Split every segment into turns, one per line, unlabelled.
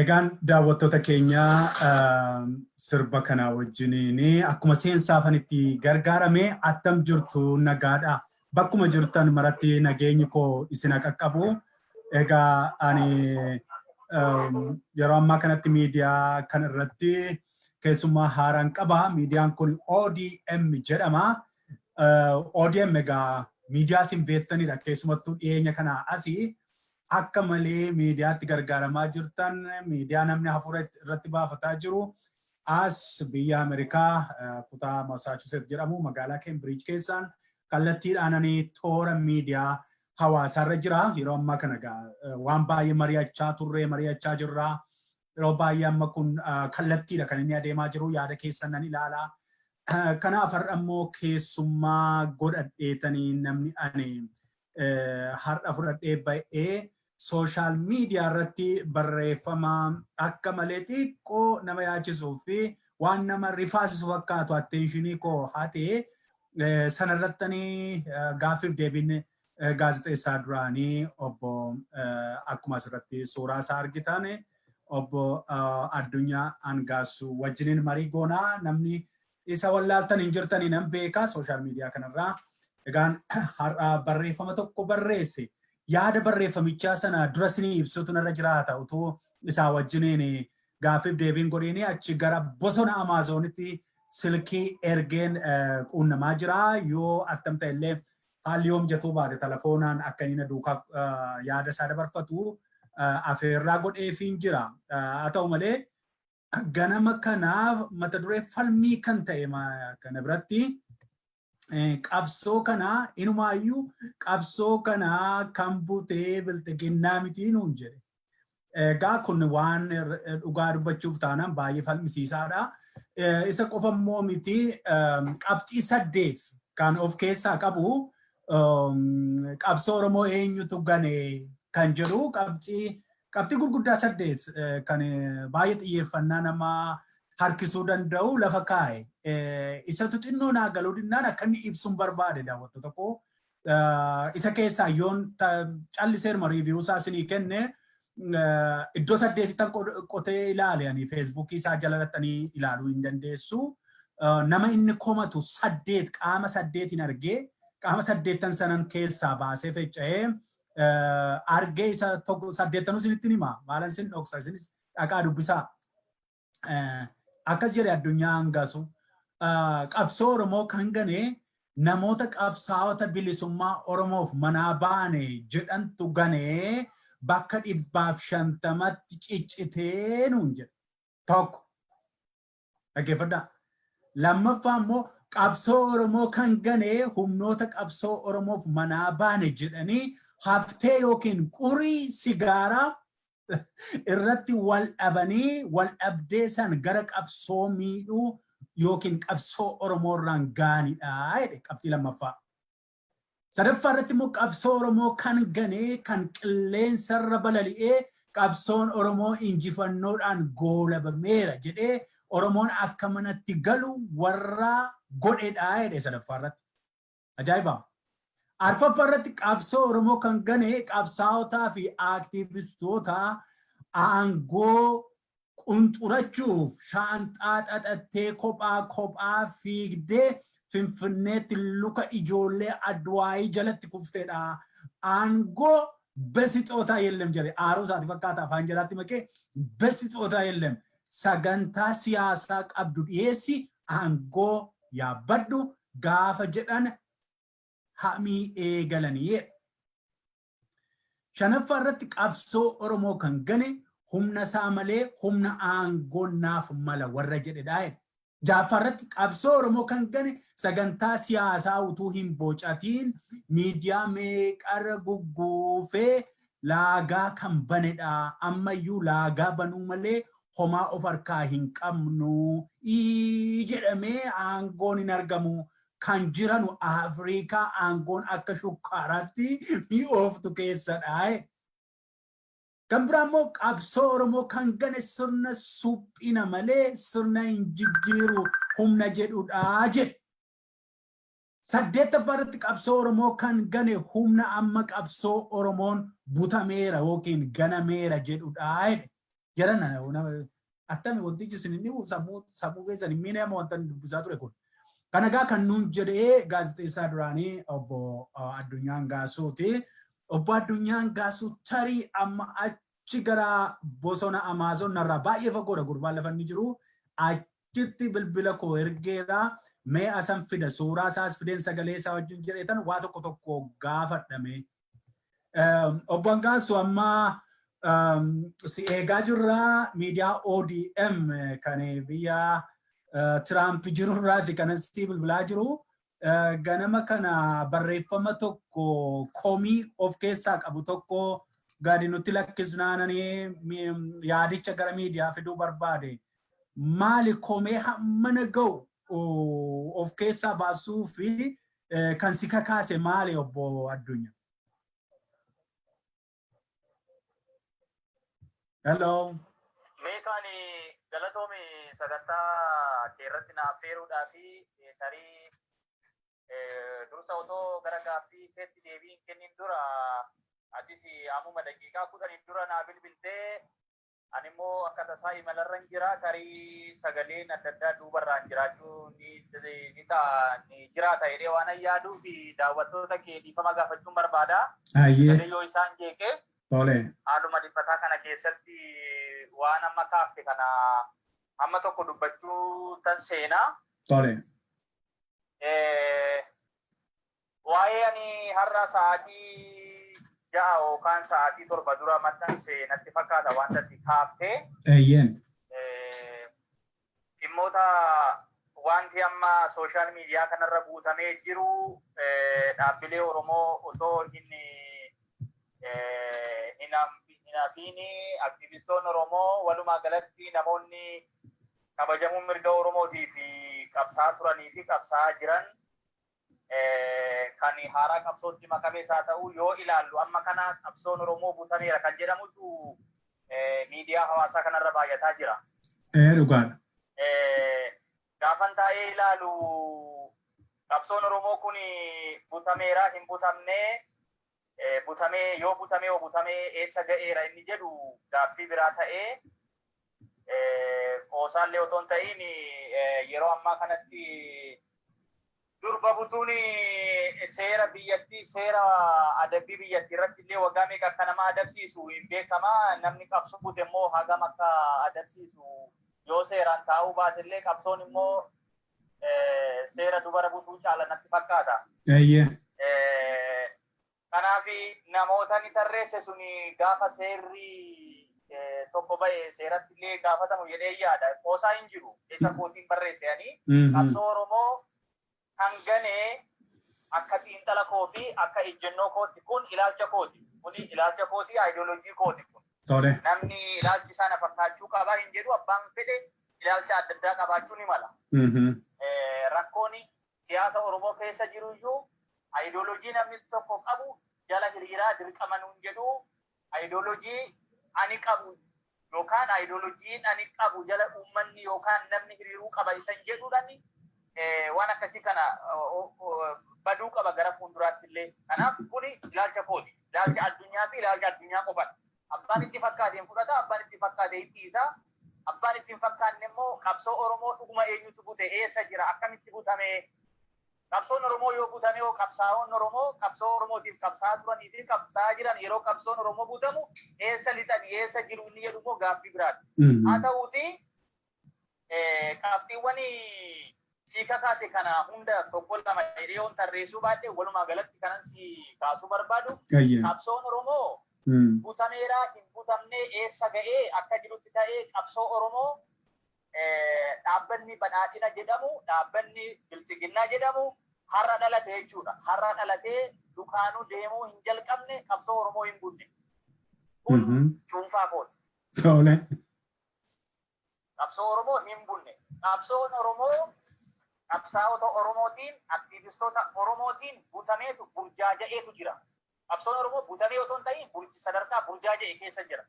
Egaan daawwattoota keenya sirba kana wajjiniin akkuma seensaafanitti gargaaramee attam jirtu nagaadha. Bakkuma jirtan maratti nageenyi koo isin qaqqabu. Egaa ani yeroo ammaa kanatti miidiyaa kan irratti keessummaa haaraan qaba. Miidiyaan kun ODM jedhama. ODM egaa miidiyaa isin beektanidha. Keessumattuu dhiyeenya kana asii akka malee miidiyaatti gargaaramaa jirtan miidiyaa namni hafuura irratti baafataa jiru as biyya Ameerikaa kutaa Massachusetts jedhamu magaalaa Cambridge keessaan kallattiidhaan ani toora miidiyaa hawaasaarra jira. Yeroo ammaa kana waan baay'ee mari'achaa jirra. Yeroo baay'ee amma kun kallattiidha kan inni adeemaa jiru yaada keessan nan ilaala. Kanaaf har'a immoo keessummaa godhadheetanii namni ani har'a fudhadhee ba'ee social media irratti barreeffama akka malee xiqqoo nama yaachisuu fi waan nama rifaasisu fakkaatu attentionii koo hatee sanarrattanii gaaffiif deebiin gaazexeessaa duraanii obbo akkuma asirratti suuraa isaa argitan obbo Addunyaa Angaasuu wajjiniin marii goonaa. Namni isa wallaaltan hin jirtanii nan beeka social media kanarraa. Egaan har'a barreeffama tokko barreesse yaada barreeffamichaa sana dura isinii ibsutu narra jiraata utuu isaa wajjiniin gaaffiif deebiin godhini achi gara bosona Amaazonitti silkii ergeen quunnamaa jira. Yoo attam ta'ellee haalli yoo mijatuu baate telefoonaan akka inni duukaa yaada isaa dabarfatu afeerraa godheefiin jira. Haa ta'u malee ganama kanaaf mata duree falmii kan ta'e kana biratti qabsoo kana inumaayyuu qabsoo kana kan butee bilxiginnaa miti nuun jedhe. Egaa kun waan dhugaa dubbachuuf taanaan baay'ee falmisiisaadha. Isa qofa immoo miti qabxii 8 kan of keessaa qabu qabsoo Oromoo eenyutu gane kan jedhu qabxii gurguddaa 8 kan baay'ee xiyyeeffannaa namaa harkisuu danda'u lafa kaa'e. Isatu xinnoo naa galuu dinnaan akka inni ibsuun barbaade daawwattoota koo. Isa keessaa yoon calliseeruma riiviyuu isaa isinii kenne iddoo 8 qotee ilaale ani feesbuukii isaa jalalatanii ilaaluu hin dandeessu. Nama inni komatu 8 qaama 8 argee qaama 8 sanan keessaa baasee fecca'ee argee isa 8 isinitti hima. Maalan isin dhoksa isinis dhaqaa dubbisaa. Akkas jedhe Addunyaa Angaasuu qabsoo Oromoo kan gane namoota qabsaa'ota bilisummaa Oromoof manaa baane jedhantu gane bakka 150tti ciccitee nuun jedhe. Tokko dhaggeeffadhaa. Lammaffaa immoo qabsoo Oromoo kan gane humnoota qabsoo Oromoof manaa baane jedhanii haftee yookiin qurii sigaaraa irratti wal dhabanii wal dhabdee san gara qabsoo miidhuu yookiin qabsoo Oromoo irraan gaanidha jedhe qabxii lammaffaa. Sadaffaa irratti immoo qabsoo Oromoo kan gane kan qilleensarra balali'ee qabsoon Oromoo injifannoodhaan goolabameera jedhee Oromoon akka manatti galu warra godhedha jedhe sadaffaa irratti. Ajaa'ibaa. Arfaffaa irratti qabsoo Oromoo kan gane qabsaa'otaa fi aktiivistoota aangoo qunxurachuuf shaanxaa xaxattee kophaa fiigdee Finfinneetti luka ijoollee Adwaayii jalatti kufteedha. Aangoo besixootaa yellem jedhe aaruu isaati fakkaata afaan jalaatti makee besixootaa yellem sagantaa siyaasaa qabdu dhiyeessi aangoo yaabbadhu gaafa jedhan hamii eegalanii. Shanaffaa irratti qabsoo Oromoo kan gane humna isaa malee humna aangoonnaaf mala warra jedhedha. Ja'affaa irratti qabsoo Oromoo kan gane sagantaa siyaasaa utuu hin bocatiin miidiyaa meeqarra gugguufee laagaa kan banedha. Ammayyuu laagaa banuu malee homaa of harkaa hin qabnu jedhamee aangoon hin argamu. Kan jiranu Afrikaa aangoon akka shukkaaraatti mi'ooftu keessadha. Kan biraa immoo qabsoo Oromoo kan gane sirna suphina malee sirna hin jijjiiru humna jedhudha jedhe. saddeettaffaarratti qabsoo Oromoo kan gane humna amma qabsoo Oromoon butameera yookiin ganameera jedhudha. Jarana attami wantichi isin inni sammuu keessan hin miine amma wanta dubbisaa ture kun. Kanagaa kan nuun jedhee gaazexeessaa duraanii obbo Addunyaan Gaasuuti. Obbo Addunyaan Gaasuu tarii amma achi gara bosona Amaazon narraa baay'ee fagoodha gurbaan lafa inni jiru. Achitti bilbila koo ergeera. Mee asan fida suuraa isaas fideen sagalee isaa wajjin jedheetan waa tokko tokko gaafadhame. Obbo Gaasuu amma si eegaa jirra miidiyaa ODM kan biyya Trump jirurraati kanatti bilbilaa jiru. Ganama kana barreeffama tokko komii of keessaa qabu tokko gadi nutti lakkisnaananii yaadicha gara miidiyaa fiduu barbaade. Maali komee hammana ga'u of keessaa baasuu fi kan si kakaase maali obbo Addunyaa? Hello.
Meekani galatoomi sagantaa keerratti na affeeruudhaa fi tarii dursa otoo gara gaaffii keetti deebiin kennin dura atis ammuma daqiiqaa 10 dura naa bilbiltee ani immoo akka tasaa imalarran jira tarii sagaleen adda addaa duubarraan jiraachuu ni jiraata jedhee waan yaaduu fi daawwattoota kee dhiifama gaafachuun barbaada. Yoo isaan jeeqee haaluma dhiphataa kana keessatti waan amma kaafte kana amma tokko dubbachuu tan seenaa. Waa'ee ani har'a sa'aatii 6 yookaan sa'aatii 7 dura maxxanse natti fakkaata wanta itti kaaftee. Dhimmoota wanti amma sooshaal miidiyaa kanarra guutamee jiru dhaabbilee Oromoo otoo inni hinafiini aktivistoonni Oromoo walumaa galatti namoonni kabajamuun mirga Oromootii fi qabsaa turanii fi qabsaa jiran kan haaraa qabsootti makamees haa ta'u yoo ilaallu amma kana qabsoon Oromoo butameera kan jedhamutu miidiyaa hawaasaa kanarra baay'ataa jira.
Dhugaadha.
Gaafan taa'ee ilaalu qabsoon Oromoo kun butameera hin butamnee butamee yoo butamee eessa ga'eera inni jedhu gaaffii biraa ta'ee qoosaallee otoo hin ta'in yeroo ammaa kanatti durba butuun seera biyyattii seera adabbii biyyattii irratti illee waggaa meeqa akka nama adabsiisu hin beekama. Namni qabsoo bute immoo hagam akka adabsiisu yoo seeraan taa'uu baate illee qabsoon immoo seera dubara butuu caala natti fakkaata. Kanaaf namoota ni tarreesse suni gaafa seerri tokko ba'e seeratti illee gaafatamu jedhee yaada. Qoosaa hin jiru. Keessa kootiin barreessanii qabsoo Oromoo kan ganee akka xiinxala koo fi akka ejjennoo kooti kun ilaalcha kooti. Kuni ilaalcha kooti ideoloojii kooti kun. Namni ilaalchi sana fakkaachuu qaba hin jedhu abbaan fedhe ilaalcha adda addaa qabaachuu ni mala. Rakkoon siyaasa Oromoo keessa jiru iyyuu ideoloojii namni tokko qabu jala hiriiraa dirqama nuun jedhu ideoloojii ani qabu yookaan ideoloojiin ani qabu jala uummanni yookaan namni hiriiruu qaba isan jedhuudhaan waan akkasii kana baduu qaba gara fuulduraatti illee. Kanaaf kuni ilaalcha kooti. Ilaalcha addunyaa fi ilaalcha addunyaa qofadha. Abbaan itti fakkaateen fudhata, abbaan itti fakkaatee itti isaa, abbaan itti hin fakkaanne immoo qabsoo Oromoo dhuguma eenyutu bute eessa jira akkamitti butame. Qabsoon Oromoo yoo butame yoo qabsaa'oon Oromoo qabsoo Oromootiif qabsaa turanii fi qabsaa jiran yeroo qabsoon Oromoo butamu eessa lixan eessa jiru inni jedhu immoo gaaffii biraati. Haa ta'uuti qabxiiwwan si kakaase kana hunda tokko lama hiriyoon tarreessuu baadhee walumaa galatti kanan si kaasuu barbaadu. Qabsoon Oromoo butameeraa hin butamnee eessa ga'ee akka jirutti ta'ee qabsoo Oromoo dhaabbanni badhaadhina jedhamu dhaabbanni bilchiginnaa jedhamu har'a dhalate jechuudha. Har'a dhalatee dukaanuu deemuu hin jalqabne qabsoo Oromoo hin bunne. Kun cuunfaa kooti. Qabsoo Oromoo hin bunne. Qabsoon Oromoo qabsaa'ota Oromootiin aktiivistoota Oromootiin butameetu burjaaja'eetu jira. Qabsoon Oromoo butamee otoo hin ta'in sadarkaa burjaaja'e keessa jira.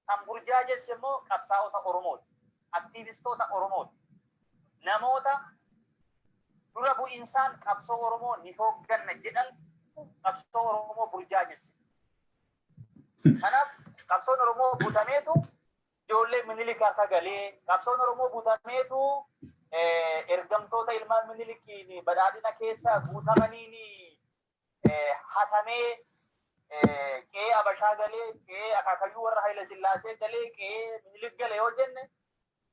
Kan burjaajessi immoo qabsaa'ota Oromooti. Aktiivistoota Oromooti. Namoota dura bu'insaan qabsoo Oromoo ni hoogganna jedhan qabsoo Oromoo burjaajesse. Kanaaf qabsoon Oromoo butameetu ijoollee Minilik harka galee qabsoon Oromoo butameetu ergamtoota ilmaan Minilikiin badhaadhina keessa guutamaniin hatamee qe'ee Abashaa galee qe'ee akaakayyuu warra Haayile Sillaasee galee qe'ee Minilik galee yoo jenne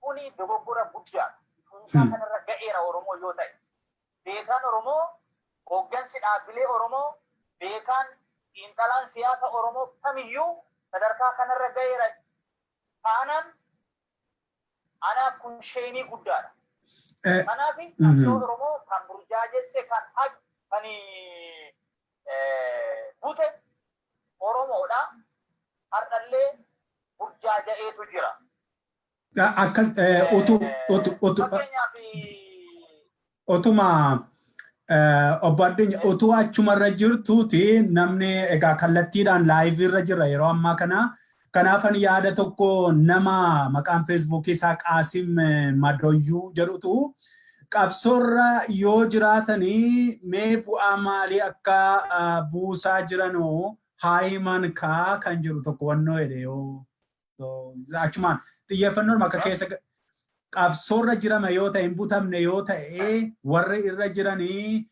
kuni dogoggora guddaadha. Kuusaa kanarra ga'eera Oromoo yoo ta'e. Beekaan Oromoo hooggansi dhaabbilee Oromoo beekaan xiinxalaan siyaasa Oromoo kamiyyuu sadarkaa kanarra ga'eera. Taanaan anaaf kun sheenii guddaadha. Kanaaf qabsoo Oromoo kan burjaajesse kan bute Oromoodha. Har'allee burjaaja'eetu jira.
Akkas otuma obbo Addunyaa utuu achumarra jirtuuti namni egaa kallattiidhaan laayivii irra jira yeroo ammaa kana. Kanaafan yaada tokko nama maqaan feesbuukii isaa Qaasim Madoyyuu jedhutu qabsoorra yoo jiraatanii mee bu'aa maalii akka buusaa jiranoo haa himan kan jiru tokko wannoo jedhe yoo achumaan xiyyeeffannoon akka keessa qabsoorra jirama yoo ta'e hin butamne yoo ta'e warri irra jiranii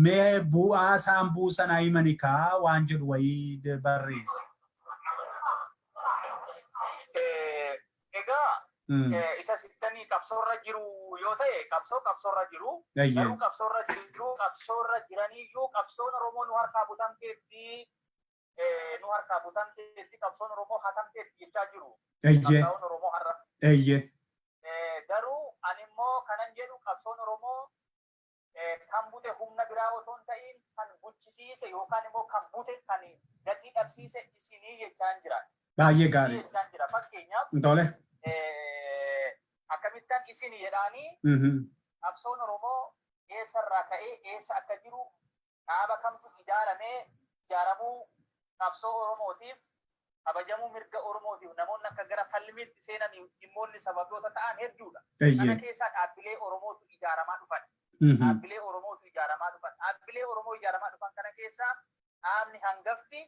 mee bu'aa isaan buusan haa himani waan jedhu wayii barreesse.
Isa sittanii qabsoorra jiru yoo ta'e qabsoorra jiru garuu qabsoorra jiraniyyuu qabsoon Oromoo nu harkaa butamteetti qabsoon Oromoo hatamteetti jechaa jiru. Qabsoon Oromoo har'a. Garuu ani immoo kanan jedhu qabsoon Oromoo kan bute humna biraa otoo hin ta'in kan bulchisiise yookaan immoo kan bute kan gatii dhabsiise isinii jechaan jira.
Baay'ee gaarii.
Jechaan jira fakkeenyaaf.
Tole.
Akkamittan isin jedhaanii qabsoon Oromoo eessarraa ka'ee eessa akka jiru dhaaba kamtu ijaaramuu qabsoo Oromootiif kabajamuu mirga Oromootiif namoonni akka gara falmiitti seenan dhimmoonni sababoota ta'an hedduudha. Kana keessaa dhaabbilee Oromootu ijaaramaa dhufan. Dhaabbilee Oromoo ijaaramaa dhufan kana keessaa dhaabni hangafti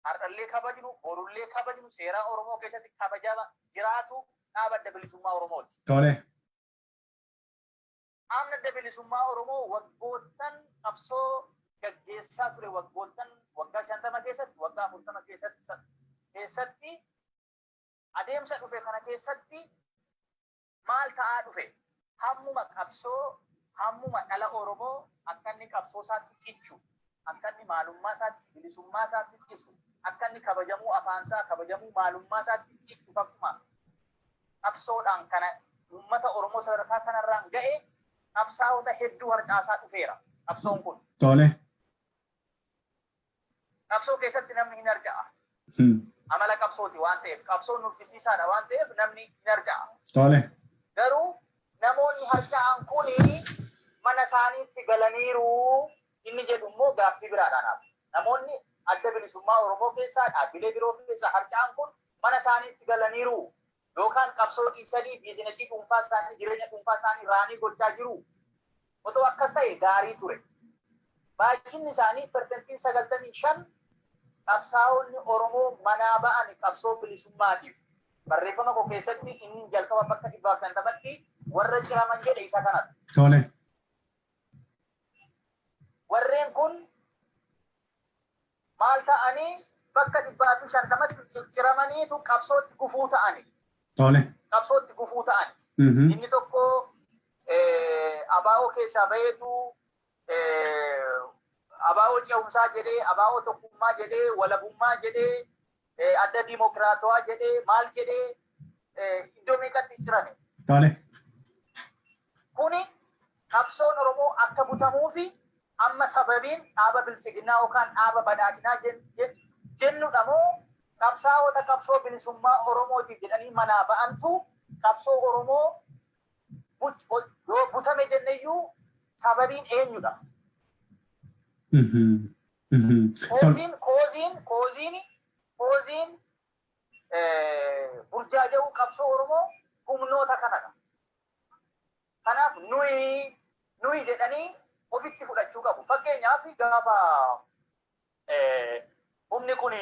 har'allee kabajnu borullee kabajnu seeraa Oromoo keessatti kabajama jiraatu dhaaba adda bilisummaa Oromooti.
Tole.
Dhaabni adda bilisummaa Oromoo waggoottan qabsoo gaggeessaa ture waggaa 50 keessatti waggaa 40 keessatti adeemsa dhufe kana keessatti maal ta'aa dhufe hammuma dhala Oromoo akka inni qabsoo isaatti ciccu akka inni maalummaa isaatti bilisummaa isaatti cisu akka inni kabajamuu afaansaa kabajamuu maalummaa isaatti ciccu fakkuma qabsoodhaan kana uummata Oromoo sadarkaa kanarraan ga'e qabsaa'ota hedduu harcaasaa dhufeera qabsoon kun.
Tole.
Qabsoo keessatti namni hin harca'a. Amala qabsooti waan ta'eef qabsoon nuffisiisaadha waan ta'eef namni hin harca'a.
Tole.
Garuu namoonni harca'an kuni mana isaaniitti galaniiru inni jedhu immoo gaaffii biraadhaan. Namoonni adda bilisummaa Oromoo keessaa dhaabbilee biroo keessaa harca'an kun mana isaaniitti galaniiru. Yookaan qabsoo dhiisanii biizinesii dhuunfaa isaanii jireenya dhuunfaa isaanii raanii gochaa jiru. Otoo akkas ta'e gaarii ture. Baay'inni isaanii persentiin 95 qabsaa'onni Oromoo manaa ba'an qabsoo bilisummaatiif. Barreeffama koo keessatti inni jalqaba bakka 150tti warra ciraman jedhe isa kanadha.
Tole.
Warreen kun maal ta'anii bakka 150tti ciramaniitu qabsootti gufuu ta'ani.
Tole.
Qabsootti gufuu ta'ani. Inni tokko abaa'oo keessaa baheetu abaa'oo ce'umsaa jedhee abaa'oo tokkummaa jedhee walabummaa jedhee adda diimokiraatawaa jedhee maal jedhee iddoo meeqatti cirame.
Tole.
Kuni qabsoon Oromoo akka butamuu fi amma sababiin dhaaba bilchiginaa yookaan dhaaba badhaadhinaa jennudha moo qabsaa'ota qabsoo bilisummaa Oromootiif jedhanii manaa ba'antu qabsoo Oromoo yoo butame jenneyyuu sababiin eenyudha? Kooziin burjaaja'uu qabsoo Oromoo humnoota kanadha. Kanaaf nuyi nuyi jedhanii ofitti fudhachuu qabu. Fakkeenyaaf gaafa humni kun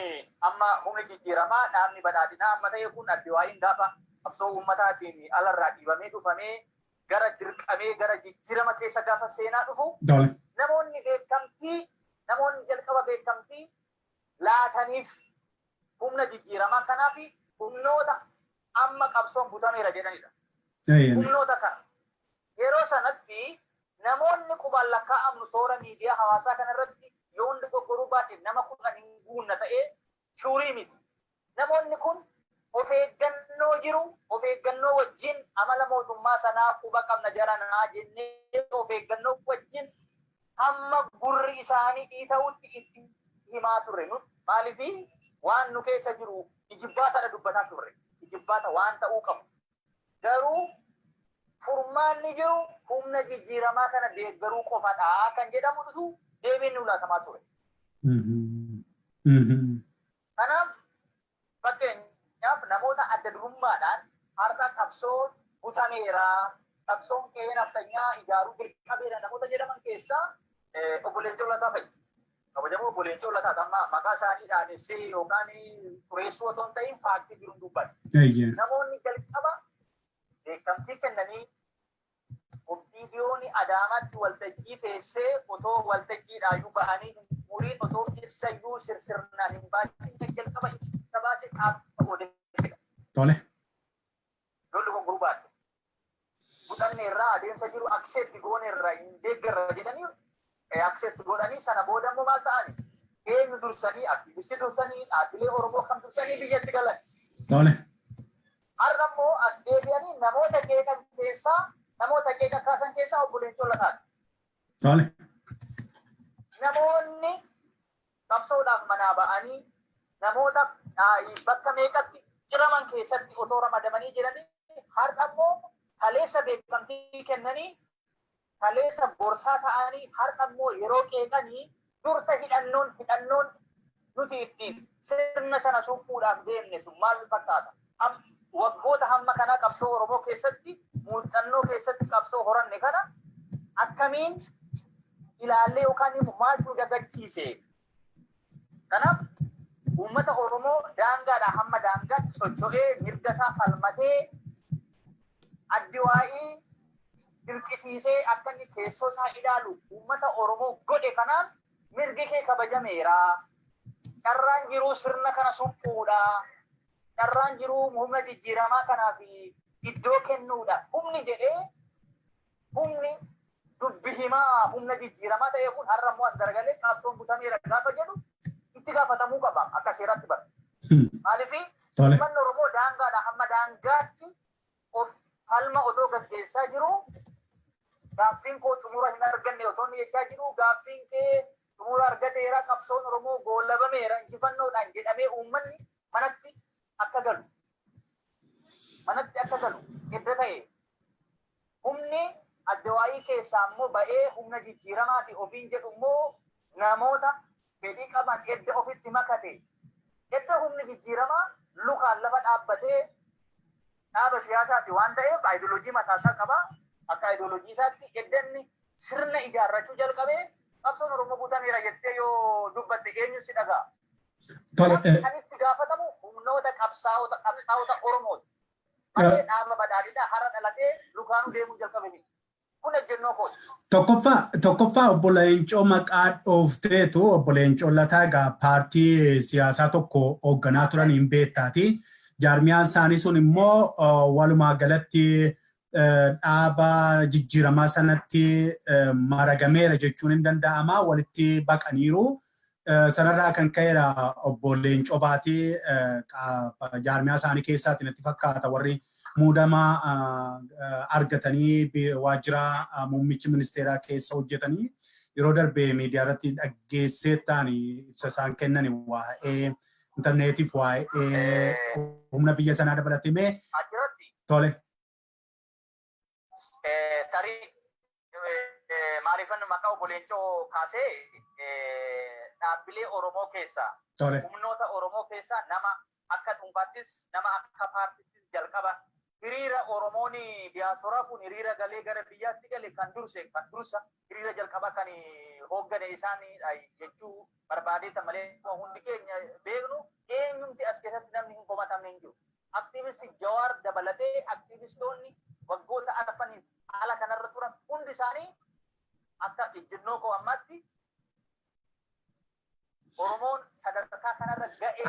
amma humni jijjiiramaa dhaabni badhaadhinaa amma ta'e kun Adduwaayin gaafa qabsoo uummataatiin alarraa dhiibamee dhufamee gara dirqamee gara jijjiirama keessa gaafa seenaa dhufu namoonni jalqaba beekamtii laataniif humna jijjiiramaa kanaa fi humnoota amma qabsoon butameera jedhanidha. Humnoota kana yeroo sanatti namoonni qubaan lakkaa'amnu toora miidiyaa hawaasaa kanarratti yoo hundi gogoruu baate nama 10 hin guunna ta'ee shuurii miti. Namoonni kun of eeggannoo wajjin amala mootummaa sanaa quba qabna jaranaa jennee of eeggannoo wajjin hamma gurri isaanii dhiita'utti itti himaa turre. Maaliif waan nu keessa jiru ijibbaatadha dubbataa turre. Ijibbaata waan ta'uu qabu. Garuu furmaanni jiru humna jijjiiramaa kana deeggaruu qofadha kan jedhamu dhufu deebiin nu laatamaa ture. Kanaaf fakkeenyaaf namoota adda durummaadhaan har'a qabsoo butameera, qabsoon qe'ee naftanyaa ijaaruu dirqameera namoota jedhaman keessaa obbo Leencoo Lataa fa'i. Kabajamoo obbo Leencoo Lataa amma maqaa isaanii dhaadessee yookaan xureessuu otoo hin ta'in faaktii jiru dubbata. Namoonni jalqaba beekamtii kennanii viidiyoon Adaamaatti waltajjii teessee otoo waltajjiidhaayyuu ba'anii muriin otoo ibsayyuu sirnaan hin baasin jalqaba ibsa baasee dhaabba odeessedha.
Tole.
Lolli kun gurbaadha. Butanne irraa adeemsa jiru akseetti goone irraa hin deeggarra jedhanii akseetti godhanii sana booda immoo maal ta'ani? Eenyu dursanii aktivistii dursanii dhaabbilee Oromoo kam dursanii biyyatti galan.
Tole.
Har'a immoo as deebi'anii namoota qeeqa kaasan keessaa obbo Leencoo Lataati.
Tole.
Namoonni qabsoodhaaf manaa ba'anii namoota bakka meeqatti ciraman keessatti otoo ramadamanii jiranii har'a immoo kaleessa beekamtii kennanii kaleessa gorsaa ta'anii har'a immoo yeroo qeeqanii dursa hidhannoon nuti ittiin sirna sana suphuudhaaf deemne sun maal fakkaata? Waggoota hamma kana qabsoo Oromoo keessatti muuxannoo keessatti qabsoo horanne kana akkamiin ilaallee yookaan immoo maaltu dagachiise? Kanaaf uummata Oromoo daangaadhaa hamma daangaatti socho'ee mirga isaa falmatee Adduwaayii dirqisiisee akka inni keessoo isaa ilaalu uummata Oromoo godhe kanaan mirgi kee kabajameera. Carraan jiruu sirna kana suphuudha. Carraan jiruu humna jijjiiramaa kanaaf iddoo kennuudha. Humni dubbi himaa humna jijjiiramaa ta'e kun har'a immoo as garagalee qabsoon butameera gaafa jedhu itti gaafatamuu qaba akka seeratti bara. Maaliif uummanni Oromoo daangaadhaa hamma daangaatti of falma otoo gaggeessaa jiru gaaffiin koo xumura hin arganne otoo inni jechaa jiru gaaffiin kee xumura argateera qabsoon Oromoo goolabameera injifannoodhaan jedhamee uummanni manatti akka galu edda ta'e humni Adduwaayii keessaa immoo ba'ee humna jijjiiramaati ofiin jedhu immoo namoota fedhii qaban edda ofitti makate edda humni jijjiiramaa lukaan lafa dhaabbatee dhaaba siyaasaati waan ta'eef aayidoloojii mataasaa qaba. Akka aayidoloojii isaatti edda inni sirna ijaarrachuu jalqabee qabsoon Oromoo butameera jettee yoo dubbatte eenyu si dhaga'a? Kan itti gaafatamu humnoota qabsaa'ota Oromooti. Malee dhaaba badhaadhinaa hara dhalatee lukaanuu deemuu jalqabe miti. Kun ejjennoo kooti.
Tokkoffaa obbo Leencoo maqaa dhoofteetu obbo Leencoo Lataa egaa paartii siyaasaa tokko hoogganaa turan hin beektaati. Jaarmiyaan isaanii sun immoo walumaa galatti dhaaba jijjiiramaa sanatti maragameera jechuun hin danda'ama. Walitti baqaniiru. Sanarraa kan ka'eera obbo Leencoo baatee jaarmiyaa isaanii keessaatiin natti fakkaata warri muudama argatanii waajjira muummichi ministeeraa keessa hojjetanii yeroo darbee miidiyaa irratti dhaggeessee ta'anii ibsa isaan kennan waa'ee intarneetiif waa'ee humna biyya sanaa dabalatee mee tole.
Tarii maaliifan maqaa obbo Leencoo kaasee dhaabbilee Oromoo keessaa humnoota Oromoo keessaa nama akka dhuunfaattis nama akka paartiittis jalqaba hiriira Oromoon diyaasporaa kun hiriira galee gara biyyaatti gale kan dursa hiriira jalqaba kan hooggane isaanii jechuu barbaadeeta malee hundi keenya beeknu eenyumti as keessatti namni hin komatamne hin jiru. Aktiivistii Jawaar dabalatee aktiivistoonni waggoota arfaniif haala kanarra turan hundi isaanii akka ejjennoo koo ammaatti Oromoon sadarkaa kanarra ga'ee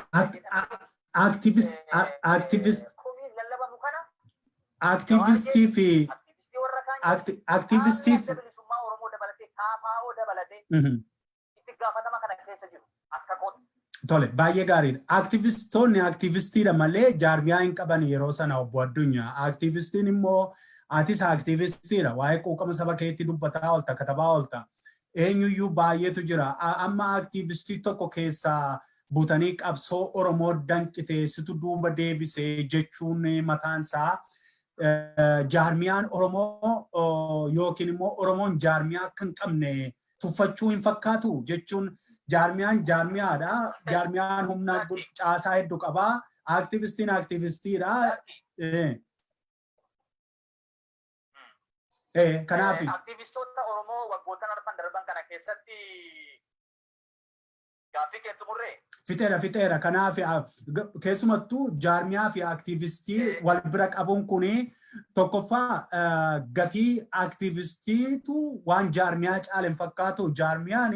activist
kumiin lallabamu kana
activistii fi
aktiivistii warra kaan
activistii fi
bilisummaa Oromoo dabalatee KFO dabalatee itti gaafatama kana keessa jiru akka kooti.
Tole baay'ee gaariidha. Aktivistoonni aktivistiidha malee jaarmiyaa hin qaban yeroo sana obbo Addunyaa. Aktivistiin immoo atis aktivistiidha. Waa'ee quuqama saba keetti dubbataa oolta, katabaa oolta. Eenyuyyuu baay'eetu jira. Amma aktivistii tokko keessaa butanii qabsoo Oromoo danqiteessitu duuba deebisee jechuun mataansaa jaarmiyaan Oromoo yookiin immoo Oromoon jaarmiyaa kan qabne tuffachuu hin fakkaatu jechuun jaarmiyaan jaarmiyaadha. Jaarmiyaan humna caasaa hedduu qabaa. Aktivistiin aktivistiidha. Kanaaf
aktivistoota Oromoo waggoottan arfan darban kana keessatti gaaffii keetti murree.
Fixeera. Kanaaf keessumattuu jaarmiyaa fi aktivistii wal bira qabuun kuni tokkoffaa gatii aktivistiitu waan jaarmiyaa caale hin fakkaatu. Jaarmiyaan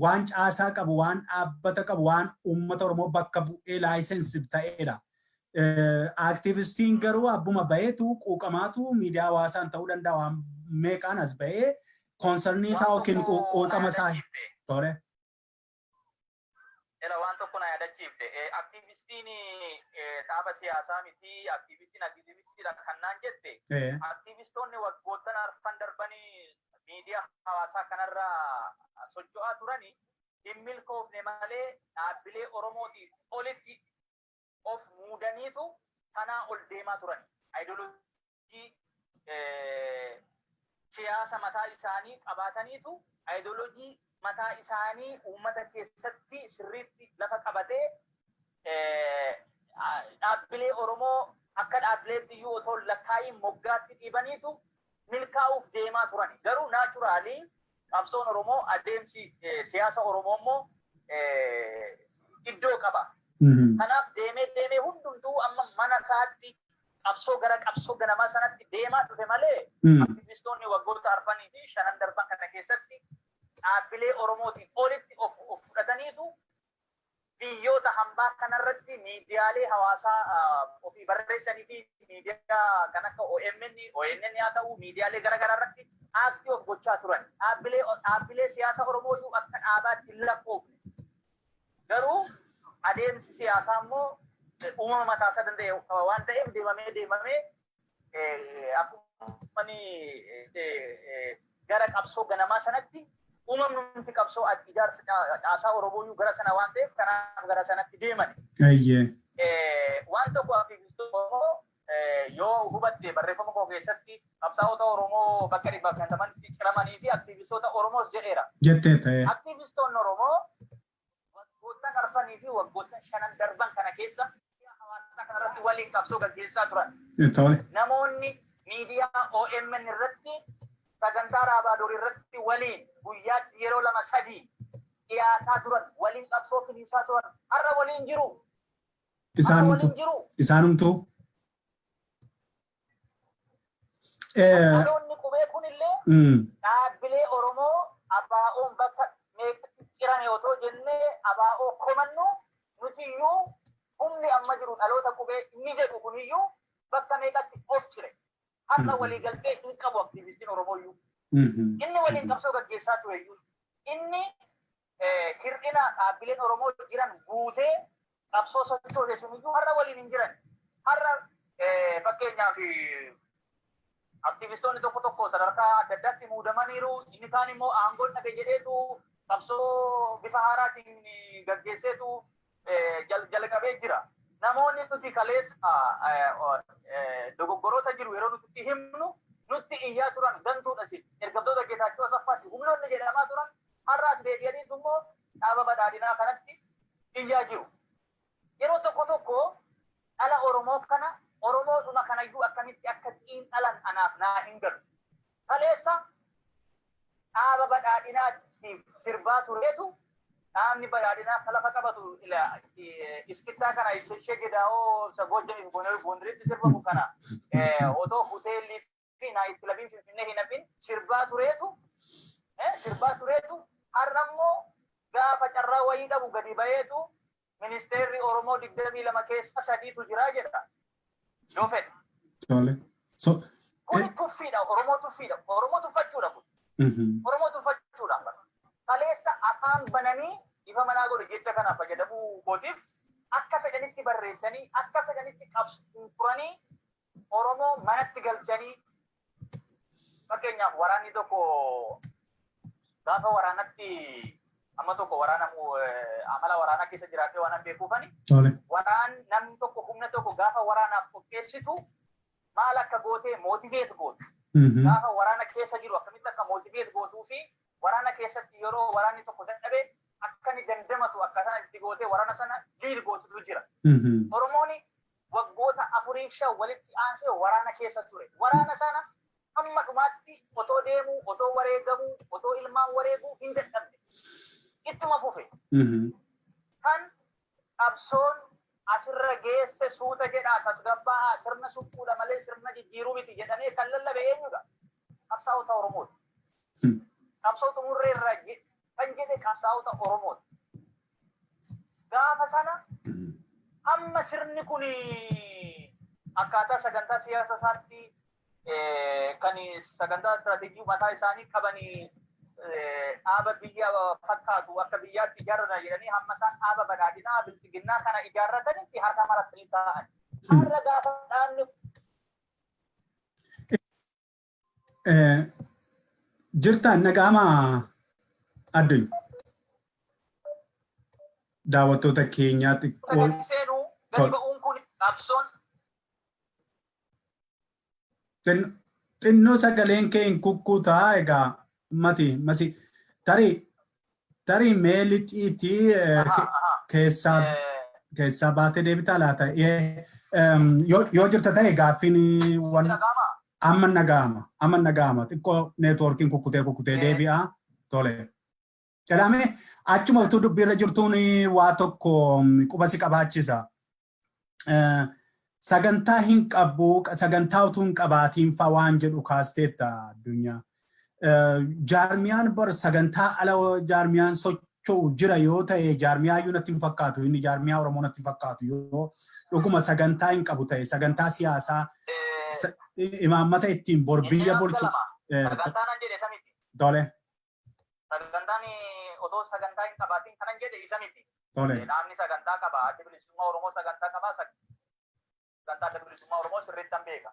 waan caasaa qabu, waan dhaabbata qabu, waan uummata Oromoo bakka bu'ee laayisensi ta'edha. Aktivistiin garuu abbuma baheetu quuqamaatu miidiyaa hawaasaan ta'uu danda'a waan meeqaan as bahee koonsernii isaa yookiin quuqama isaa tore.
Waan tokko na yaadachiifte aktivistiin dhaaba siyaasaa miti aktivistiidha kan naan jette aktivistoonni waggoottan arfan darbanii miidiyaa hawaasaa kanarra socho'aa turani hin milkoofne malee dhaabbilee Oromootiif olitti of muudaniitu sanaa ol deemaa turan. Ayidooloojii siyaasa mataa isaanii qabaataniitu ayidooloojii mataa isaanii uummata keessatti sirriitti lafa qabatee dhaabbilee Oromoo akka dhaabbileetti iyyuu otoo lakkaa'iin moggaatti dhiibaniitu milkaa'uuf deemaa turan. Garuu naachuraalii qabsoon Oromoo adeemsi siyaasa Oromoo immoo iddoo qaba. Kanaaf deemee hundumtuu amma mana isaatti qabsoo gara qabsoo ganamaa sanatti deemaa dhufe malee aktivistoonni waggoota arfanii fi shanan darban kana keessatti dhaabbilee Oromootiin olitti of fudhataniitu biyyoota hambaa kanarratti miidiyaalee hawaasaa ofii barreessanii fi miidiyaa kan akka ONN haa ta'u miidiyaalee garaagaraa irratti aaktii of gochaa turan. Dhaabbilee siyaasa Oromootu akka dhaabaatti hin lakkoofne. Garuu adeemsi siyaasaa immoo uumama mataa isaa danda'e waan ta'eef deemamee akkuma gara qabsoo ganamaa sanatti uumamni nuti qabsoo ijaarsa caasaa Oromoo gara sana waan ta'eef kanaaf gara sanatti deeman. Waan tokko aktivistoota Oromoo yoo hubatte barreeffama koo keessatti qabsaa'ota Oromoo bakka 150tti ciramanii fi aktivistoota Oromoos jedheera. Aktivistoonni Oromoo waggoottan arfanii fi waggoottan shanan darban kana keessa hawaasa kanarratti waliin qabsoo gaggeessaa turan. Namoonni miidiyaa OMN irratti sagantaa Raabaadoor irratti waliin guyyaatti yeroo 2-3 dhiyaataa turan waliin qabsoo finiisaa turan har'a waliin jiru.
Isaanumtuu.
Dhaloonni qubee kunillee dhaabbilee Oromoo ABO'n bakka meeqatti ciran yoo ta'u jennee ABO komannu nuti iyyuu humni amma jiru dhaloota qubee inni jedhu kuniyyuu bakka meeqatti of cire. Har'a waliigaltee hin qabu aktivistiin Oromoo iyyuu. Inni waliin qabsoo gaggeessaa ture iyyuu. Inni hir'ina dhaabbileen Oromoo jiran guutee qabsoo sochoosee sun iyyuu har'a waliin hin jiran. Har'a fakkeenyaaf aktivistoonni tokko sadarkaa adda addaatti muudamaniiru. Inni kaan immoo aangoon dhabe jedheetu qabsoo bifa haaraatiin gaggeesseetu jalqabee jira. Namoonni nuti kaleessa dogoggoroota jiru yeroo nuti himnu nutti iyyaa turan gantuudha si ergamtoota Geetaachoo Asaffaatti humnoonni jedhamaa turan har'aas deebi'anii immoo dhaaba badhaadhinaa kanatti iyyaa jiru. Yeroo tokko ala Oromoo kana Oromoodhuma kanayyuu akkamitti akka xiinxalan anaaf naa hin galu. Kaleessa dhaaba badhaadhinaatiif sirbaa tureetu dhaabni badhaadhinaa lafa qabatu iskittaa kana ishee gedaa'oo sagojjaniif gondiritti sirbamu kana otoo hoteellii fi naayit kilabiin finfinnee hin hafin sirbaa tureetu har'ammoo gaafa carraa wayii dhabu gadi baheetu ministeerri Oromoo 22 keessa 3tu jira jedha. Yoo fedhe. Kuni tuffiidha. Oromoo tuffiidha. Oromoo tuffachuudha kun. Oromoo tuffachuudha. Kaleessa afaan bananii ifa manaa godhe jecha kana fayyadamuu kootiif akka fedhanitti barreessanii akka fedhanitti qabsuranii Oromoo manatti galchanii fakkeenyaaf waraanni tokko gaafa waraanatti amma tokko waraanamu amala waraanaa keessa jiraatee waan beekuufani namni tokko humna tokko gaafa waraanaaf qopheessitu maal akka gootee mootiveet gootu gaafa waraana keessa jiru akkamitti akka mootiveet gootuu fi waraana keessatti yeroo waraanni tokko dadhabee akka ni dandamatu akkasaan itti gootee waraana sana liid gootutu jira. Oromoon waggoota 4-5 walitti aansee waraana keessa ture. Waraana sana hamma dhumaatti otoo deemuu, otoo wareegamuu, otoo ilmaan wareeguu hin dadhabne. Ittuma fufe. Kan qabsoon asirra geesse suuta jedhaa tasgabbaa sirna suphuudha malee sirna jijjiiruu miti jedhamee kan lallabe eenyudha? Qabsaa'ota Oromooti. Qabsoota murree irraa kan jedhe qabsaa'ota Oromooti. Gaafa sana amma sirni kun akkaataa sagantaa siyaasa isaatti kan sagantaa istiraatiijii mataa isaanii qabanii dhaaba biyya fakkaatu akka biyyaatti ijaarrata jedhanii hamma isaan dhaaba badhaadhinaa bilchiginnaa kana ijaarratanitti harka maratanii taa'an. Har'a gaafa dhaabni
jirtaan nagaama addunyu daawwattoota keenyaa xiqqoo
seenuu gadi ba'uun kun qabsoon
xinnoo sagaleen kee hin kukkutaa egaa masi tarii meelitiiti keessaa baatee deebitaa laata yoo jirta ta'e gaaffiin amma nagaama xiqqoo neetwoorkiin kukkutee deebi'a tole. Jedhamee achuma utuu dubbiirra jirtuun waa tokko quba si qabaachisa. Sagantaa hin qabu sagantaa utuu hin qabaatiin fa waan jedhu kaasteetta addunyaa. Jaarmiyaan bar sagantaa ala jaarmiyaan socho'u jira yoo ta'e jaarmiyaa iyyuu natti hin fakkaatu inni jaarmiyaa Oromoo natti hin fakkaatu yoo dhuguma sagantaa hin qabu ta'e sagantaa siyaasaa imaammata ittiin bor biyya bulchu.
Sagantaan jedhe isa miti.
Dole.
Sagantaan otoo sagantaa hin qabaatiin kanan jedhe isa miti.
Dole.
Namni sagantaa qaba adda bilisummaa Oromoo sagantaa qaba sagantaa adda bilisummaa Oromoo sirriitti hin beeka.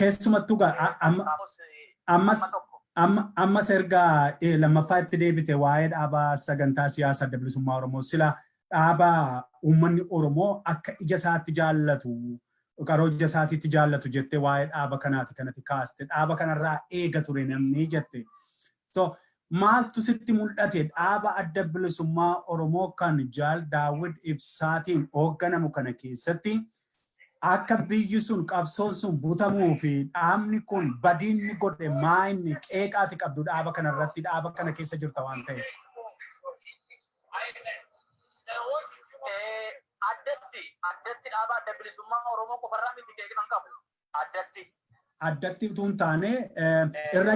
Keessumattuu ammas erga lammaffaa itti deebite waa'ee dhaabaa sagantaa siyaasaa adda bilisummaa Oromoo sila dhaabaa uummanni Oromoo akka ija isaatti jaallatu qaroo ija isaatti jaallatu jettee waa'ee dhaaba kanaati kanatti kaaste dhaaba kanarraa eega ture namni jette. So maaltu sitti mul'ate dhaaba adda bilisummaa Oromoo kan Jaal Daawud Ibsaatiin hoogganamu kana keessatti akka biyyi sun qabsoon sun butamuu fi dhaabni kun badiinni godhe maayinni qeeqaati qabdu dhaaba kanarratti dhaaba kana keessa jirta waan ta'eef.
Addatti dhaaba adda bilisummaa Oromoo qofarraa miti qeeqan qabu.
Addatti utuu hin taane irra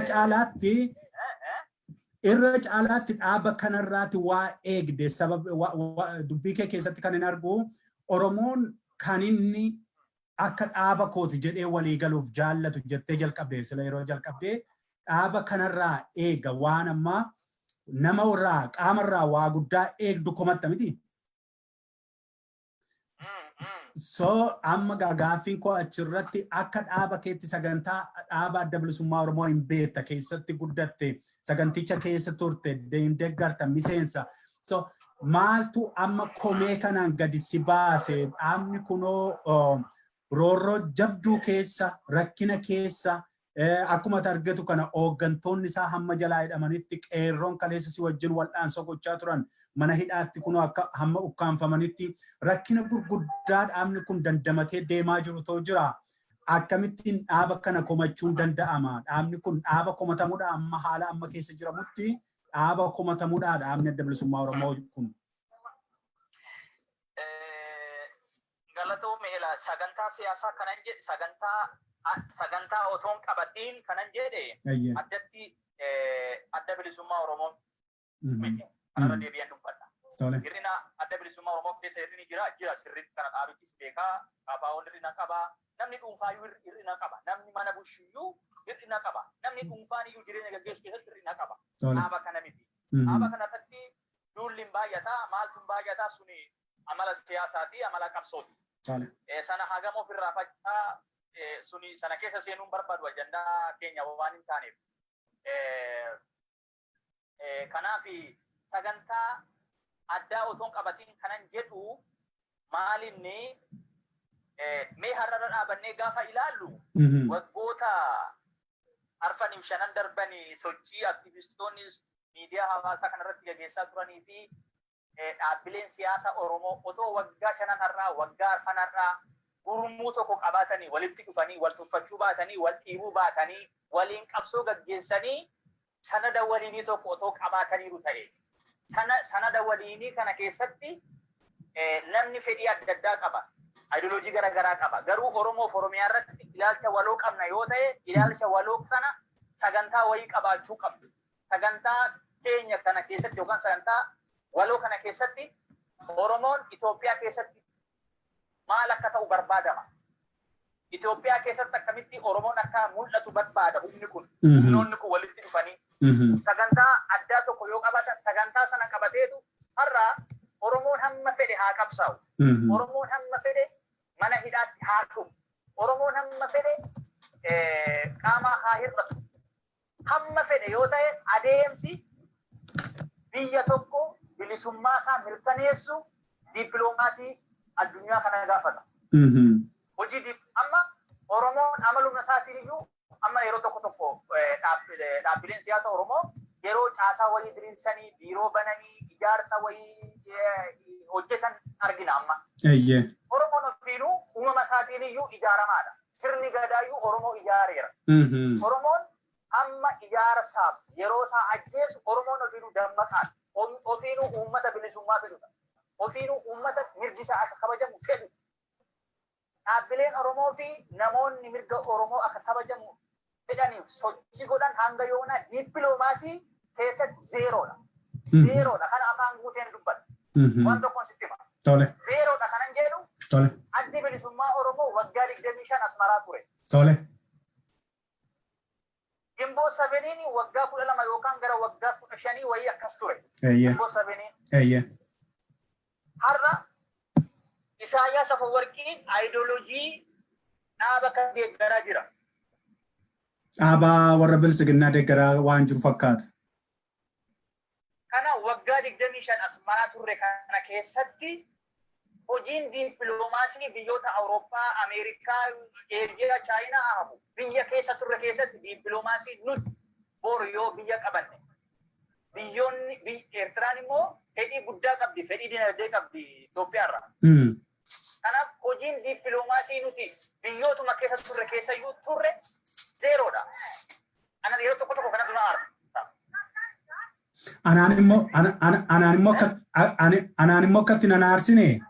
caalaatti dhaaba kanarraati waa eegde sababa dubbii kee keessatti kan hin argu Oromoon kan inni akka dhaaba kooti jedhee walii galuuf jaallatu jettee jalqabdee sila yeroo jalqabdee dhaaba kanarraa eega waan ammaa nama irraa qaamarraa waa guddaa eegdu komatta miti. So amma gaaffiin koo achirratti akka dhaaba keetti sagantaa dhaaba adda bilisummaa Oromoo hin beekta keessatti guddatte saganticha keessa turte deeggarta miseensa. So maaltu amma komee kanaan gadi si baase dhaabni kunoo roorroo jabduu keessa rakkina keessa akkuma argatu kana hooggantoonni isaa hamma jalaa hidhamanitti qeerroon kaleessa si wajjin wal'aansoo gochaa turan mana hidhaatti kun akka hamma ukkaanfamanitti rakkina gurguddaa dhaabni kun dandamatee deemaa jiru ta'u jira. Akkamittiin dhaaba kana komachuun danda'ama? Dhaabni kun dhaaba komatamuudha amma haala amma keessa jiramutti dhaaba komatamuudha dhaabni Adda Bilisummaa Oromoo kun.
Galatoo meela sagantaa siyaasaa kanan jedhe sagantaa otoon qabadhiin kanan jedhe addatti Adda Bilisummaa Oromoo kanarra deebi'an dubbadha. Hirrina Adda Bilisummaa Oromoo keessa hirrini jira sirriitti kana dhaabittis beekaa ABO'n hirrina qaba. Namni dhuunfaayyuu hirrina qaba. Namni mana bushiyyuu hirrina qaba. Namni dhuunfaaniyyuu jireenya gaggeessu keessatti hirrina qaba. Dhaaba kana miti. Dhaaba kanarratti duulliin baay'ataa maaltuun baay'ataa suni amala siyaasaati amala qabsooti. Sana hagam ofirraa facaa suni sana keessa seenuun barbaadu ajandaa keenya waan hin taaneef. Kanaaf sagantaa addaa otoon qabatiin kanan jedhu maalinni mee har'arra dhaabannee gaafa ilaallu waggoota arfaniif shanan darbanii sochii aktivistoonni miidiyaa hawaasaa kanarratti gaggeessaa turanii fi dhaabbileen siyaasa Oromoo otoo waggaa shanan har'aa waggaa arfan har'aa gurmuu tokko qabaatanii walitti dhufanii wal tuffachuu baatanii wal dhiibuu baatanii waliin qabsoo gaggeessanii sanada waliinii tokko otoo qabaataniiru ta'e sanada waliinii kana keessatti namni fedhii adda addaa qaba. Ideoloojii garaagaraa qaba. Garuu Oromoo fi Oromiyaa irratti ilaalcha waloo qabna yoo ta'e ilaalcha waloo kana sagantaa wayii qabaachuu qabdu. Sagantaa keenya kana keessatti yookaan sagantaa waloo kana keessatti Oromoon Itoophiyaa keessatti maal akka ta'u barbaadama. Itoophiyaa keessatti akkamitti Oromoon akka mul'atu barbaada humni kun. Humnoonni kun walitti dhufanii. Sagantaa addaa tokko yoo qabaatan sagantaa sana qabateetu har'a Oromoon hamma fedhe haa qabsaa'u. Oromoon hamma fedhe mana hidhaatti haa dhumu. Oromoon hamma fedhe qaama haa hir'atu. Hamma fedhe yoo ta'e adeemsi biyya tokko bilisummaa isaa mirkaneessu dippiloomaasii addunyaa kana gaafata. Hojii amma Oromoon amaluma isaatiin iyyuu amma yeroo tokko dhaabbileen siyaasa Oromoo yeroo caasaa wayii diriirsanii biiroo bananii ijaarsa wayii hojjetan argina amma. Oromoon ofiinuu uumama isaatiin iyyuu ijaaramaadha. Sirni gadaayyuu Oromoo ijaareera. Oromoon amma ijaarsaaf yeroo isaa ajjeesu Oromoon ofiinuu dammaqaadha. Ofiinuu uummata bilisummaa fedhudha. Ofiinuu uummata mirgi isaa akka kabajamu fedhu. Dhaabbileen Oromoo fi namoonni mirga Oromoo akka kabajamu fedhaniif sochii godhan hanga yoona dippiloomaasii keessatti zeeroodha. Zeeroodha. Kana afaan guuteen dubbata. Waan tokkoon sitti hima. Zeeroodha kanan jedhu addi bilisummaa Oromoo waggaa 25 asmaraa ture. Gimboo Sabeniin waggaa 12 yookaan gara waggaa 15 wayii akkas ture. Gimboo Sabeniin. Har'a Isaayyaas Afeworqiin ideoloojii dhaaba kan deeggaraa jira.
Dhaaba warra bilisiginnaa deeggaraa waan jiru fakkaata.
Kana waggaa 25 asmaraa turre kana keessatti hojiin dippiloomaasii biyyoota Awurooppaa, Ameerikaa, Eeshiyaa, Chaayinaa hafu biyya keessa turre keessatti dippiloomaasii nuti boru yoo biyya qabanne. Biyyoonni Eertiraan immoo fedhii guddaa qabdi, fedhii dinagdee qabdi Itoophiyaarraa. Kanaaf hojiin dippiloomaasii nuti biyyootuma keessa turre keessayyuu turre zeeroodha. Ana yeroo tokko kanatu na aara.
Anaan immoo akkatti nan aarsine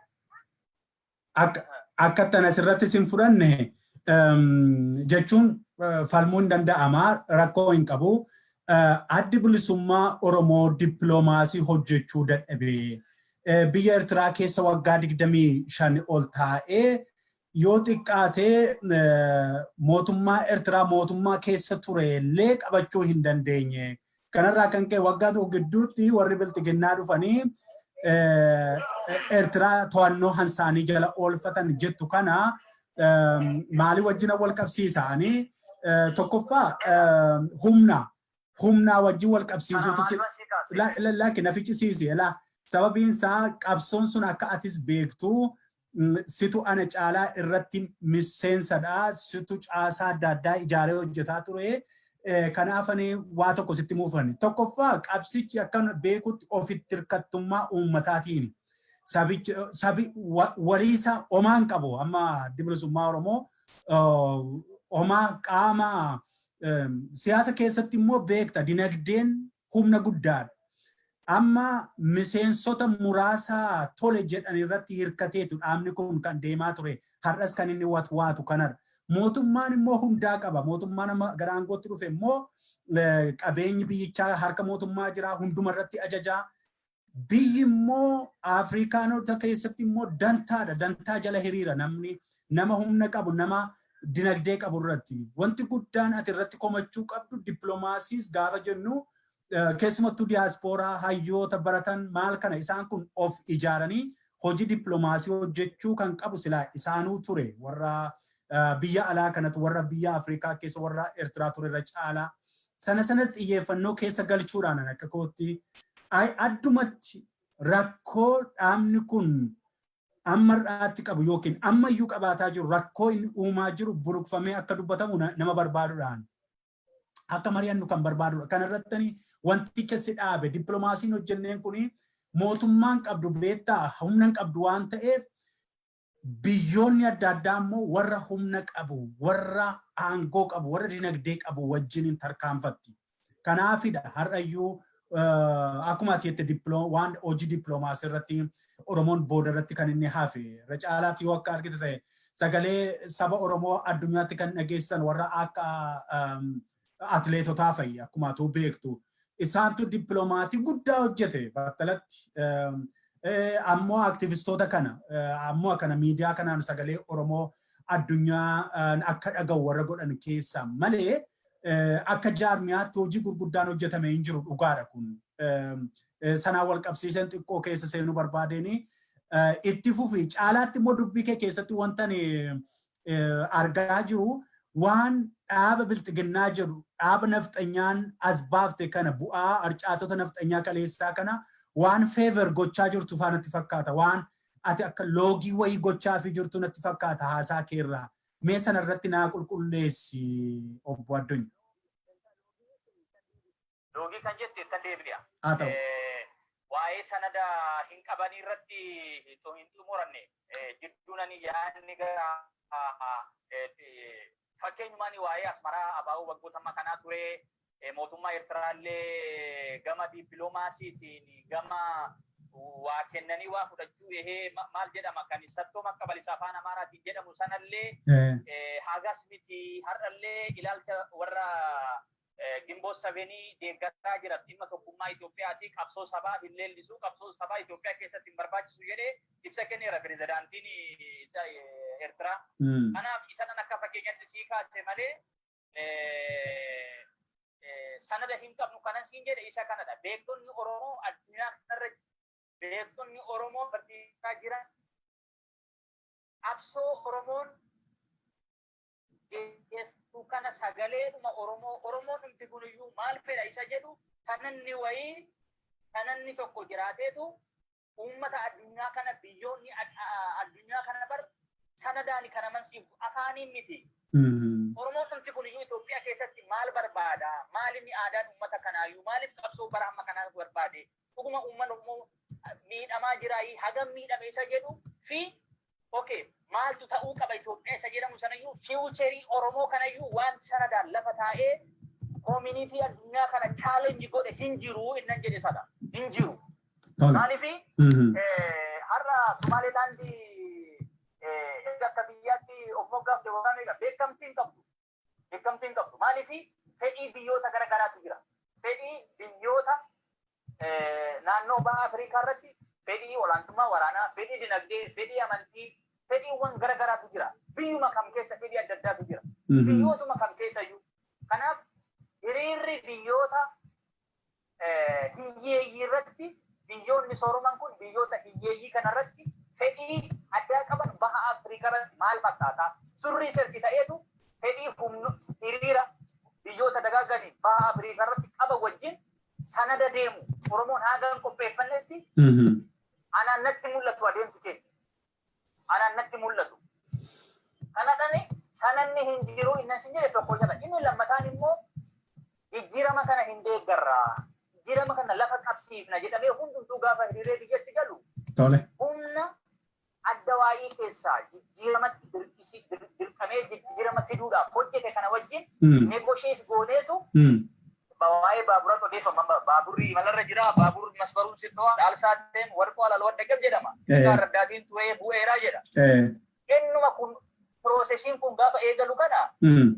akkatti anas irratti sin fudhanne jechuun falmuun danda'ama rakkoo hin qabu. Addi bilisummaa Oromoo dippiloomaasii hojjechuu dadhabee biyya Eertiraa keessa waggaa 25 ol taa'ee yoo xiqqaatee mootummaa Eertiraa mootummaa keessa ture illee qabachuu hin dandeenye. Kanarraa kan ka'e waggaa tokko gidduutti warri biltiginnaa dhufanii Eertiraa to'annoo hansaanii jala oolfatan jettu kana maalii wajjin wal qabsiisanii tokkoffaa humna wajjin wal qabsiisuutu laakiin nafichisiise sababiin isaa qabsoon sun akka atis beektu situ ana caalaa irratti miseensadha situ caasaa adda addaa ijaaree hojjetaa ture. Kanaaf ani waa tokko sitti muufani. Tokkoffaa qabsichi akkan beekutti ofitti hirkattummaa uummataatiin sabi waliisa omaan qabu amma Bilisummaa Oromoo omaa qaama siyaasa keessatti immoo beekta dinagdeen humna guddaadha. Amma miseensota muraasa tole jedhan irratti hirkateetu dhaabni kun kan deemaa ture. Har'as kan inni waatu kanadha. Mootummaan immoo hundaa qaba. Mootummaan gara aangootti dhufe immoo qabeenyi biyyichaa harka mootummaa jira. Hunduma irratti ajajaa. Biyyi immoo Afrikaanota keessatti immoo dantaadha. Dantaa jala hiriira namni nama humna qabu nama dinagdee qabu irratti. Wanti guddaan ati irratti komachuu qabdu dippiloomaasiis gaafa jennu keessumattuu diiyaaspooraa hayyoota baratan maal kana isaan kun of ijaaranii hojii dippiloomaasii hojjechuu kan qabu silaa isaanuu ture warra biyya alaa kanatu warra biyya Afrikaa keessa warra Eertiraa ture irra caalaa sanas xiyyeeffannoo keessa galchuudhaan akka kootti addumatti rakkoo dhaabni kun ammarraatti qabu yookiin ammayyuu qabaataa jiru rakkoo inni uumaa jiru buruqfamee akka dubbatamu nama barbaaduudhaan akka mari'annu kan barbaadudha. Kanarratti wanticha si dhaabe dippiloomaasiin hojjenneen kuni mootummaan qabdu beektaa humna qabdu waan ta'eef biyyoonni adda addaa immoo warra humna qabu, warra aangoo qabu, warra dinagdee qabu wajjin tarkaanfatti. Kanaafidha har'ayyuu akkuma ati jette waan hojii dippiloomaasii irratti Oromoon booda irratti kan inni hafe. Irra caalaatti yoo akka argite ta'e sagalee saba Oromoo addunyaatti kan dhageessan warra akka atleetotaa fa'i akkuma atu beektu. Isaantu dippiloomaatii guddaa hojjete battalatti. Ammoo aktivistoota kana ammoo kana miidiyaa kanaan sagalee Oromoo addunyaa akka dhaga'u warra godhan keessa malee akka jaarmiyaatti hojii gurguddaan hojjetame hin jiru dhugaadha kun. Sanaa wal qabsiisan xiqqoo keessa seenuu barbaadeni itti fufi caalaatti immoo dubbii kee keessatti wanta argaa jiru waan dhaaba bilxiginnaa jedhu dhaaba nafxanyaan as baafte kana bu'aa harcaatota nafxanyaa kaleessaa kana waan feever gochaa jirtu faanatti fakkaata waan ati akka loogii wayii gochaa fi jirtu natti fakkaata haasaa keerraa mee sana irratti naa qulqulleessi obbo Addunyaa.
Loogii kan jette tan deebi'a. Waa'ee sanada hin qabanii irratti hin xumuranne jidduun ani yaadni gara fakkeenyumaan waa'ee asmaraa abaa'uu waggoota kanaa ture mootummaa Eertiraallee gama dippiloomaasiitiin gama waa kennanii waa fudhachuu maal jedhama kan sattoo maqqabalisaa afaan Amaaraatiin jedhamu sanallee hagas miti har'allee ilaalcha warra Gimboo Savenii deeggaraa jira dhimma tokkummaa Itoophiyaati qabsoo sabaa hin leellisuu qabsoo sabaa Itoophiyaa keessatti hin barbaachisu jedhee ibsa kenneera pirezidaantiin Eertiraa. Kanaaf isanan akka fakkeenyatti sii kaase malee sanada hin qabnu kanan siin jedhe isa kanadha. Beektonni Oromoo addunyaa kanarra beektonni Oromoo barsiisaa jiran qabsoo Oromoon geessu kana sagaleedhuma Oromoon humti kuniyyuu maal fedha isa jedhu kananni wayii kananni tokko jiraateetu uummata addunyaa kana biyyoonni addunyaa kana bar sanadaani kana mansiifu afaaniin miti. Oromoon humti kuniyyuu Itoophiyaa keessatti maal barbaada? Maalinni aadaan uummata kanaayyuu maaliif qabsoo bara amma kanaa barbaade? Dhuguma uummanni Oromoo miidhamaa jiraayii hagam miidhame isa jedhu fi okay maaltu ta'uu qaba Itoophiyaa isa jedhamu sanayyuu fiiwucherii Oromoo kanayyuu waan sanadaan lafa taa'ee koomunitii addunyaa kana chaalenji godhe hin jiru innan jedhe sana hin jiru. Maaliifi har'a Somaalilaandii akka biyyaatti of moggaafte waan egaa beekamtiin qabdu. Beekamtiin qabdu. Maaliifi fedhii biyyoota garaagaraatu jira. Fedhii biyyoota naannoo baha Afrikaa irratti fedhii olaantummaa waraanaa, fedhii dinagdee, fedhii amantii, fedhiiwwan garaagaraatu jira. Biyyuma kam keessa fedhii adda addaatu jira. Biyyootuma kam keessayyuu. Kanaaf hiriirri biyyoota hiyyeeyyii irratti biyyoonni sooruman kun biyyoota hiyyeeyyii kanarratti fedhii addaa qaban baha Afrikaa irratti maal fakkaata? Surrii sirrii ta'eetu fedhii hiriira biyyoota dagaaganii baha Afrikaa irratti qaba wajjin sanada deemu Oromoon haagaan qopheeffannetti anaan natti mul'atu adeemsi keenya. Anan natti mul'atu. Kanadhani sananni hin jiru innan sin jedhe tokko jala. Inni lammataan immoo jijjiirama kana hin deeggarraa. Jijjiirama kana lafa qabsiifna jedhamee hundumtuu gaafa hiriiree biyyatti galu.
Tole.
Humna adda waa'ee keessaa jijjiiramatti dirqamee jijjiirama fiduudhaaf hojjete kana wajjin negoshees gooneetu waa'ee baaburaa odeeffama baaburri malarra jira baaburri masbaruun sittoo dhaalsaateen warqoo alalwadda gab jedhama. Isaa raddaatiin turee bu'eeraa jedha. Ennuma kun piroosesiin kun gaafa eegalu kana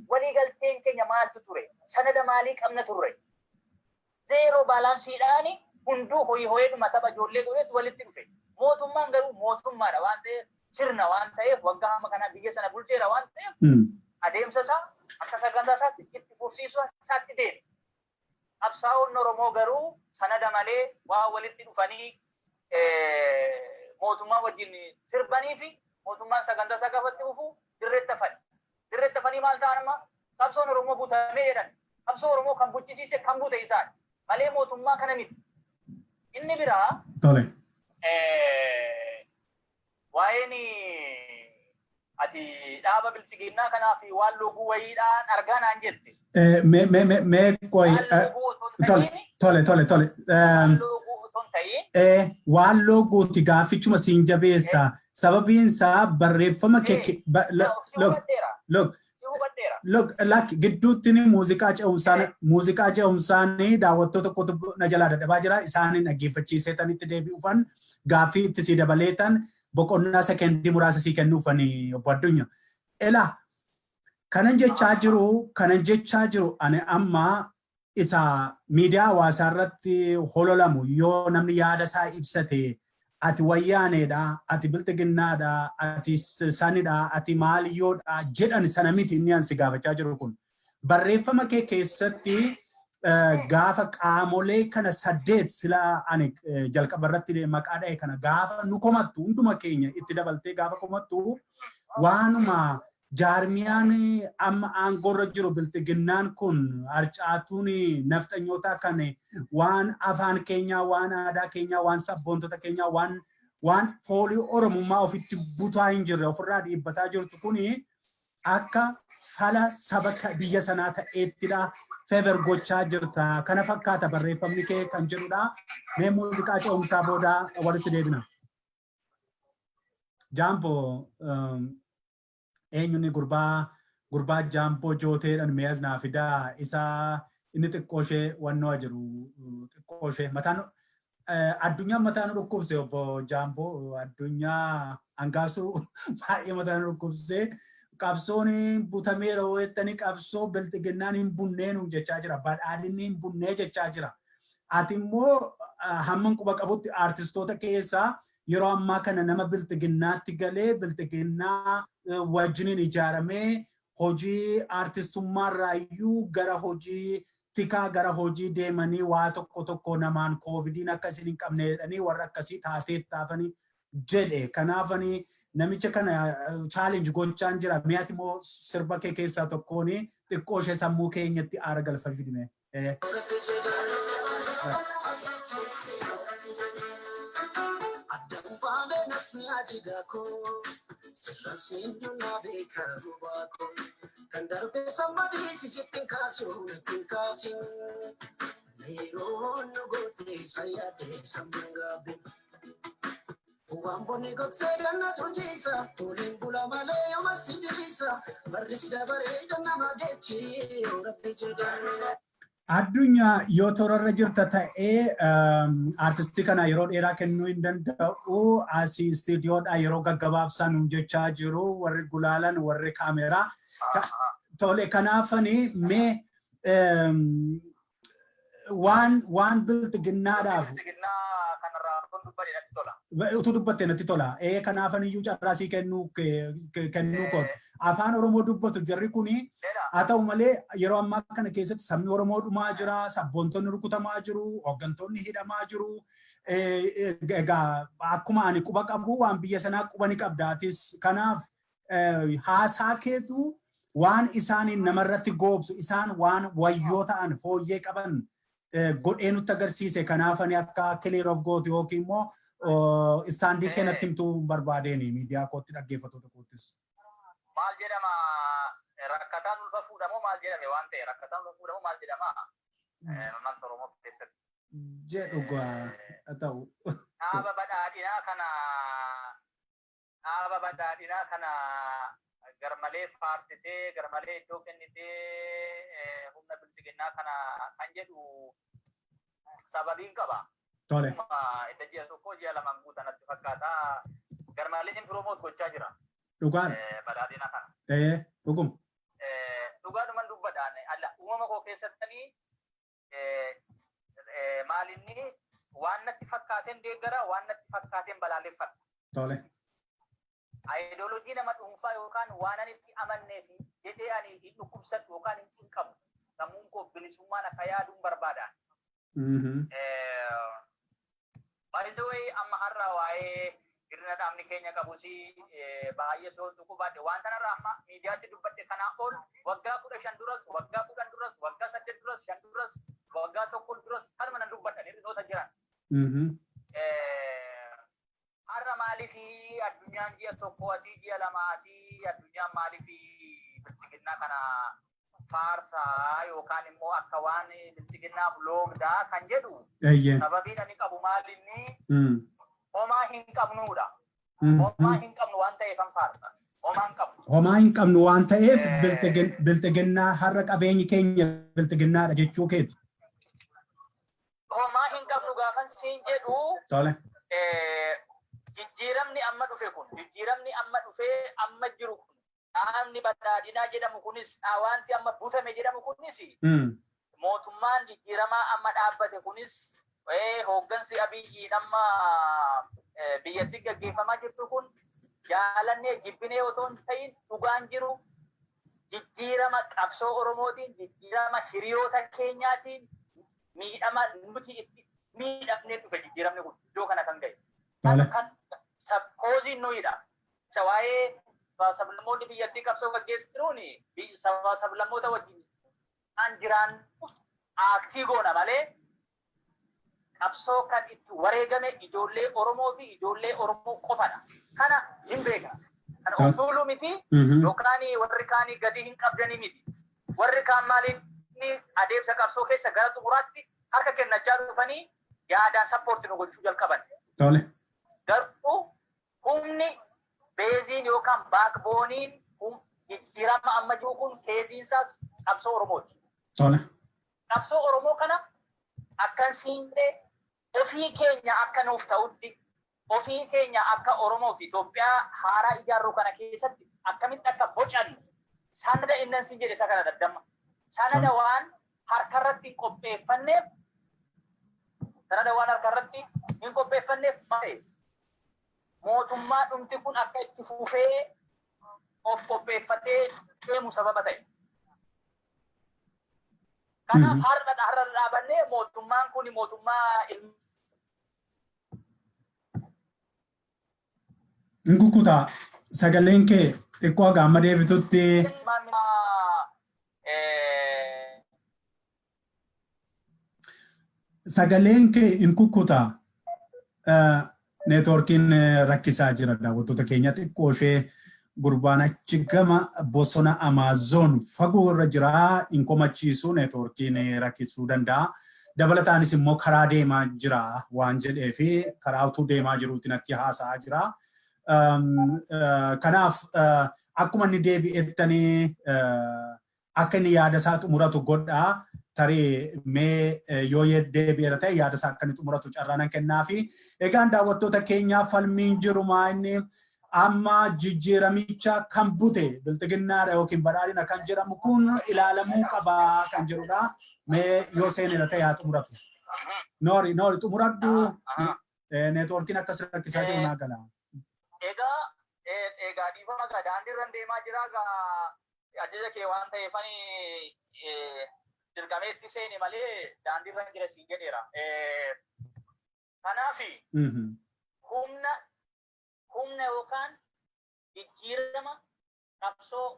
waliigalteen keenya maaltu ture? Sanada maalii qabna turre? Zeeroo baalaansiidhaani hunduu hoyidhuma tapha ijoollee godheetu walitti dhufe. Mootummaan garuu mootummaadha waan ta'eef sirna waan ta'eef waggaa hamma kana biyya sana bulcheera waan ta'eef adeemsa isaa akka sagantaa isaatti itti fufsiisuu isaatti deeme. Qabsaa'onni Oromoo garuu sanada malee waa walitti dhufanii mootummaa wajjin sirbanii fi mootummaan sagantaa isaa gaafatti dhufu dirreetti hafani. Dirreetti hafanii maal ta'an amma qabsoon Oromoo guutamee jedhan. Qabsoo Oromoo kan bulchisiise kan guute isaan malee mootummaa kana miti. Inni biraa waa'een ati dhaaba bilchiginnaa kanaaf waan looguu wayiidhaan argaa naan jette.
Mee qoy tole. Waan looguuti gaaffichuma siin jabeessa. Sababiin isaa barreeffama kee Look, gidduutti muuziqaa ce'umsaan daawwattoota tokko na jalaa dadhabaa jira. Isaanin dhaggeeffachiiseetan itti deebi'uufan gaaffii itti sii dabaleetan boqonnaa sekendii muraasa sii kennuufan obbo Addunyaa. Elaa kanan jechaa jiru ani amma isa miidiyaa hawaasaa irratti hololamu yoo namni yaada isaa ibsate ati wayyaaneedha, ati bilxiginnaadha, ati sanidha, ati maaliyyoodha jedhan sana miti inni ansi gaafachaa jiru kun. Barreeffama kee keessatti gaafa qaamolee kana 8 sila ani jalqaba irratti maqaa dha'e kana gaafa nu komattu hunduma keenya itti dabaltee gaafa komattu waanuma jaarmiyaan amma aangoorra jiru bilxiginnaan kun harcaatuun nafxanyootaa kan waan afaan keenyaa waan aadaa keenyaa waan sabboontota keenyaa waan foolii oromummaa ofitti butaa hin jirre ofirraa dhiibbataa jirtu kun akka fala saba biyya sanaa ta'eettidha feever gochaa jirta kana fakkaata barreeffamni kee kan jedhudha. Mee muuziqaa ce'umsaa booda walitti deebina. Jaamboo eenyuun gurbaa Jaampoo Jooteedhaan mi'as naa fidaa isaa inni xiqqooshee wannoo jiru xiqqooshee mataan addunyaan mataan dhukkubse obbo Jaampoo addunyaa hangaasuu baay'ee mataan dhukkubse qabsoon butameera weettanii qabsoo bilxiginnaan hin bunneenu jechaa jira badhaadhinni hin bunnee jechaa jira. Ati immoo hamman quba qabutti aartistoota keessaa yeroo ammaa kana nama bilxiginnaatti galee bilxiginnaa wajjiniin ijaaramee hojii aartistummaa raayyuu gara hojii tikaa gara hojii deemanii waa tokko namaan koovidiin akkasiin hin qabne jedhanii warra akkasii taatee taafanii jedhe. Kanaafanii namicha kana challenge gochaan jira. Mi'aati immoo sirba kee keessaa tokkoon xiqqoo ishee sammuu keenyatti aara galfa fidime. Sirrasenyu na beka rubako kandarbe somebody sitting kasu kasin mero no gote sayate sambangabe uambone goksega na tujisa ulimbula male yomasidisa barisda bareda na magechi orappe jedana. Addunyaa yoo torarra jirta ta'ee aartistii kana yeroo dheeraa kennuu hin danda'u asii istiidiyoodhaa yeroo gaggabaabsan jechaa jiru warri gulaalan warri kaameraa tole kanaafanii mee waan bilxiginnaadhaaf utuu dubbatte natti tola. Kanaafaniyyuu carraasii kennuu kooti. Afaan Oromoo dubbatu jarri kuni haa ta'u malee yeroo ammaa kana keessatti sabni Oromoo dhumaa jira, sabboontonni rukutamaa jiru, hooggantoonni hidhamaa jiru. Egaa akkuma ani quba qabu waan biyya sanaa quba ni qabdaatis. Kanaaf haasaa keetu waan isaaniin namarratti goobsu isaan waan wayyoo ta'an fooyyee qaban godhee nutti agarsiise. Kanaafani akka clear of gooti yookiin immoo istaandii keenatti himtuu barbaadeeni miidiyaa kootti dhaggeeffattoota koottis.
Maal jedhama rakkataan ulfa fuudhamoo maal jedhame waan ta'e rakkataan ulfa fuudhamoo maal jedhama mammaaksa Oromoo keessatti.
Jedhu haa ta'u.
Dhaaba badhaadhinaa kana garmalee faarsitee garmalee iddoo kennitee humna bilisiginnaa kana kan jedhu sababiin qaba.
Tole.
Edda ji'a tokko ji'a lamaan guutanatti fakkaata garmaleen firoomoos gochaa jira.
Dhugaan.
Badhaadhinaa kana.
Dhugum.
Dhugaadhuman dubbadhaan alla uumama koo keessattanii maalinni waan natti fakkaateen deeggara waan natti fakkaateen balaaleffadha.
Tole.
Ideoloojii nama dhuunfaa yookaan waan ani itti amannee fi jedhee ani hin dhukkubsadhu yookaan hin cinqamu sammuun koo bilisummaan akka yaaduun barbaada. By the way, amma har'a waa'ee hir'ina dhaabni keenya qabusi baay'ee sooltu qubaadhe waan kanarraa amma miidiyaatti dubbadhe kanaa ol waggaa 15 duras waggaa 10 duras waggaa 8 duras 5 duras waggaa 1 duras kanuma nan dubbadhan hir'inoota jiran. Har'a maaliifi addunyaan ji'a tokko asii ji'a lama asii addunyaan maaliifi bilisiginnaa kana faarsaa yookaan immoo akka waan bilisiginnaaf loogdaa kan jedhu sababiin ani qabu maalinni homaa hin qabnuudha. Homaa hin qabnu waan ta'eef an faarsa. Homaa hin qabnu.
Homaa hin qabnu waan ta'eef bilisiginnaa har'a qabeenyi keenya bilisiginnaadha jechuu keeti.
Homaa hin qabnu gaafan siin jedhu.
Tole.
Jijjiiramni amma dhufee amma jiru kun dhaabni badhaadhinaa jedhamu kunis wanti amma butame jedhamu kunis mootummaan jijjiiramaa amma dhaabbate kunis hooggansi Abiyyiin amma biyyatti gaggeeffamaa jirtu kun jaalannee jibbinee otoo hin ta'in dhugaan jiru jijjiirama qabsoo Oromootiin jijjiirama hiriyoota keenyaatiin miidhama nuti itti miidhamnee dhufe jijjiiramni kun iddoo kana kan ga'e. Kan sabkooziin nuyidha. Isa waa'ee sablammoonni biyyattii qabsoo gaggeessiruun sablammoota wajjin kan jiraan aaktii goona malee qabsoo kan itti wareegame ijoollee Oromoo fi ijoollee Oromoo qofadha. Kana hin beekna. Kana utuuluu miti yookaan warri kaanii gadi hin qabdanii miti. Warri kaan maaliin adeemsa qabsoo keessa gara xumuraatti harka kennachaa dhufanii yaadaan sappoortii nu gochuu jalqaban.
Tole.
Garuu humni beeziin yookaan baakbooniin jijjiirama amma jiru kun keessiinsaas qabsoo Oromooti.
Tole.
Qabsoo Oromoo kana akkan siinqee ofii keenya akka nuuf ta'utti ofii keenya akka Oromoo fi Itoophiyaa haaraa ijaarruu kana keessatti akkamitti akka bocannu sanada innan siin jedhe isa kana daddamma. Sanada waan harkarratti hin qopheeffanneef malee mootummaa dhumti kun akka itti fufee of qopheeffatee deemu sababa ta'e. Kanaaf har'a dhaabannee mootummaan kun mootummaa
Ngukuta sagaleen kee xiqqoo amma deebitutti sagaleen kee inkukuta neetworkiin rakkisaa jira daawwattoota keenya xiqqoo ishee gurbaan achi gama bosona Amaazon fagoo irra jira hin komachiisu neetworkiin rakkisuu danda'a. Dabalataanis immoo karaa deemaa jira waan jedhee fi karaa utuu deemaa jiruutti natti haasa'aa jira. Kanaaf akkuma inni deebi'ettanii akka inni yaada isaa xumuratu godhaa. Tarii mee yoo deebi'eera ta'e yaada isaa akka inni xumuratu carraan kennaafi. Egaan daawwattoota keenyaaf falmiin jiru maa inni amma jijjiiramicha kan bute biltiginnaadha yookiin badhaadhina kan jedhamu kun ilaalamuu qabaa kan jedhudha. Mee yoo seeneera ta'e haa xumuratu. Noori xumuradhu neetworkiin akkas rakkisaa jiru naa gala.
Egaa dhiifama daandiirra deemaa jira ajaja kee waan ta'eefanii dirqameetti seeni malee daandiirra jira siin jedheera. Kanaaf humna yookaan jijjiirama qabsoo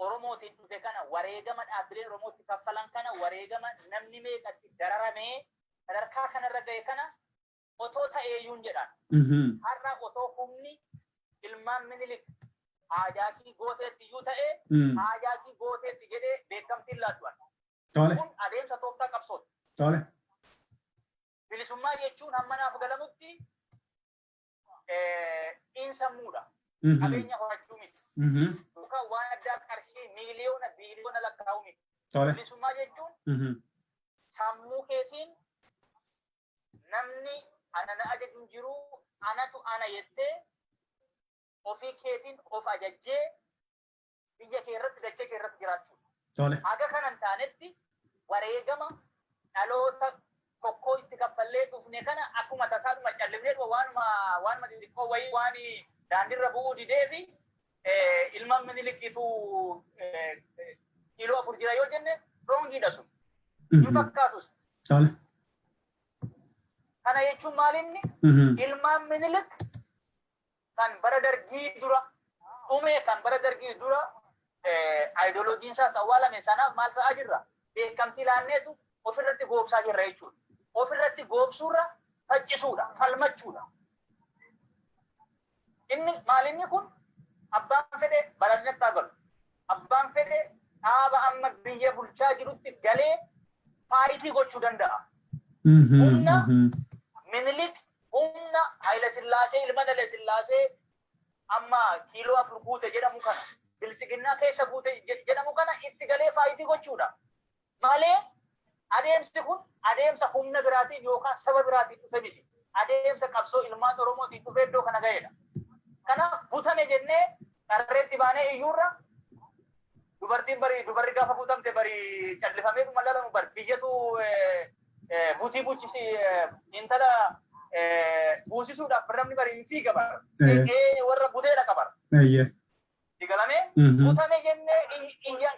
Oromootiin dhufe kana wareegama dhaabbilee Oromootti kaffalan kana wareegama namni meeqatti dararamee sadarkaa kanarra ga'e kana otoo ta'eeyyuun jedhan. Har'a otoo humni ilmaan minilik haajaakii gooteetti iyyuu ta'e haajaakii gooteetti jedhee beekamtiin laatu'an. Kun adeemsa tooftaa qabsooti. Bilisummaa jechuun hamma naaf galamutti xiinsammuudha. Qabeenya horachuu miti. Yookaan waan addaa qarshii miiliyoona biiliyoona lakkaa'uu miti. Bilisummaa jechuun sammuu keetiin namni ana na ajajuun jiru anatu ana jettee ofii keetiin of ajajjee biyya kee irratti dachee kee irratti jiraachuudha. Haga kanan taanetti wareegama dhaloota tokkoo itti kaffallee dhufne kana akkuma tasaadhuma callifnee waanuma xixiqqoo wayii waan daandiirra bu'uu didee fi ilmaan minilikiitu kiiloo 4 jira yoo jenne roongiidha sun. Hin fakkaatus. Kana jechuun maalinni ilmaan minilik kan bara dargii dura dhume kan bara dargii dura ideoloojiin isaas awwaalame sanaaf maal ta'aa jirra? Beekamtii laanneetu ofirratti goobsaa jirra jechuudha. Ofirratti goobsuurra faccisuudha, falmachuudha. Inni maalinni kun abbaan fedhe bal'inatti haa galu. Abbaan fedhe dhaaba amma biyya bulchaa jirutti galee faayitii gochuu danda'a. Humna minilik humna Haayile Sillaasee ilma Haayile Sillaasee amma kiiloo 4 guute jedhamu kana bilisiginnaa keessa guute jedhamu kana itti galee faayitii gochuudha. Malee adeemsi kun adeemsa humna biraatiin yookaan saba biraatiin dhufe miti. Adeemsa qabsoo ilmaan Oromootiin dhufe iddoo kana ga'edha. Kanaaf butame jennee qarreetti baanee iyyuurra dubarri gaafa butamte bari callifamee dhuma lalamu bari biyyatu butii buchisi intala buusisuudhaaf namni bari hin fiiga bara. Warra buteedha qabara. Digalamee butame jennee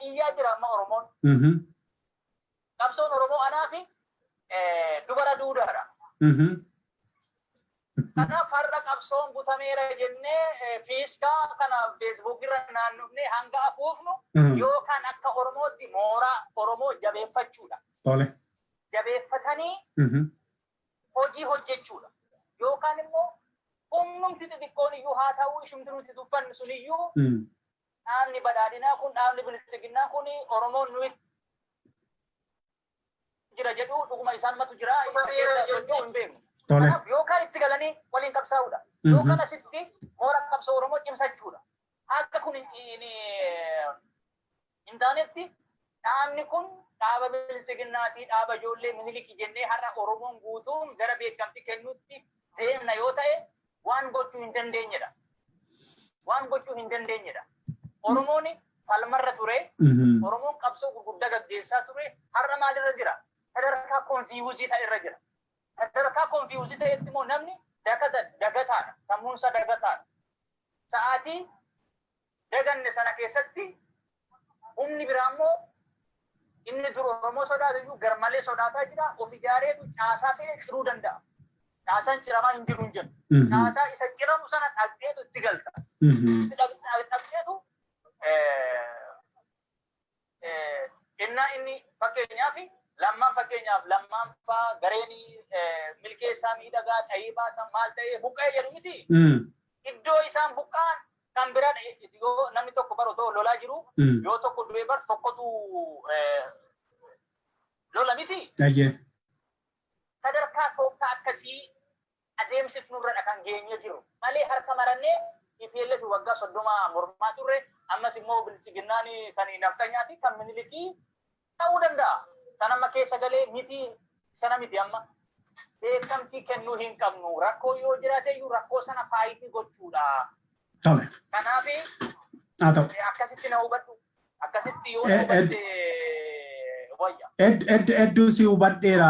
iyyaa jira amma Oromoon. Qabsoon Oromoo anaa fi dubara duudaadha. Kanaaf har'a qabsoon butameera jennee fiiskaa kana feesbuukirra naannofnee hanga afuufnu yookaan akka Oromootti mooraa Oromoo jabeeffachuudha. Jabeeffatanii hojii hojjechuudha. Yookaan immoo humnumti xixiqqoon iyyuu haa ta'uu ishumti nuti tuffannu sun iyyuu dhaabni badhaadhinaa kun dhaabni bilisiginnaa kun Oromoon nuyi jira jedhu dhuguma isaan matu jira isa keessa socho'u hin beeknu. Yookaan itti galanii waliin qabsaa'uudha. Yookaan asitti mooraa qabsoo Oromoo cimsachuudha. Akka kun hin taanetti dhaabni kun dhaaba bilisiginnaatii dhaaba ijoollee miniliki jennee har'a Oromoon guutuun gara beekamtii kennuutti deemna yoo ta'e waan gochuu hin dandeenyedha. Waan gochuu hin dandeenyedha. Oromoon falmarra ture. Oromoon qabsoo gurguddaa gaggeessaa ture. Har'a maalirra jira? Sadarkaa konfiyuuzii ta'erra jira. Sadarkaa konfiyuuzii ta'etti immoo namni dagataadha. Sammuunsa dagataadha. Sa'aatii daganne sana keessatti humni biraa immoo inni dur Oromoo sodaatu garmalee sodaataa jira. Of ijaareetu caasaa fe'ee ciruu danda'a. Caasaan ciramaa hin jiru hin jennu. Caasaa isa ciramu sana dhaqxeetu itti galta. Itti dhaqxeetu inni fakkeenyaaf lammaanfaa gareenii milkeessaa miidhagaa ta'ee baasan maal ta'ee buqqa'ee jedhu miti. Iddoo isaan buqqa'an kan biraa yoo namni tokko bara otoo lolaa jiru yoo tokko du'ee bar tokkotu lola miti. Sadarkaa tooftaa akkasii adeemsifnurra kan geenye jiru. Malee harka marannee IPLF waggaa 30 mormaa turre ammas immoo bilisiginnaan kan naftanyaati kan minilikii ta'uu danda'a. Sanamma keessa galee miti sana miti amma beekamtii kennuu hin qabnu. Rakkoo yoo jiraate iyyuu rakkoo sana faayitii gochuudha. Kanaaf akkasitti na hubadhu. Akkasitti yoo hubadhe wayya.
Hedduu si hubadheera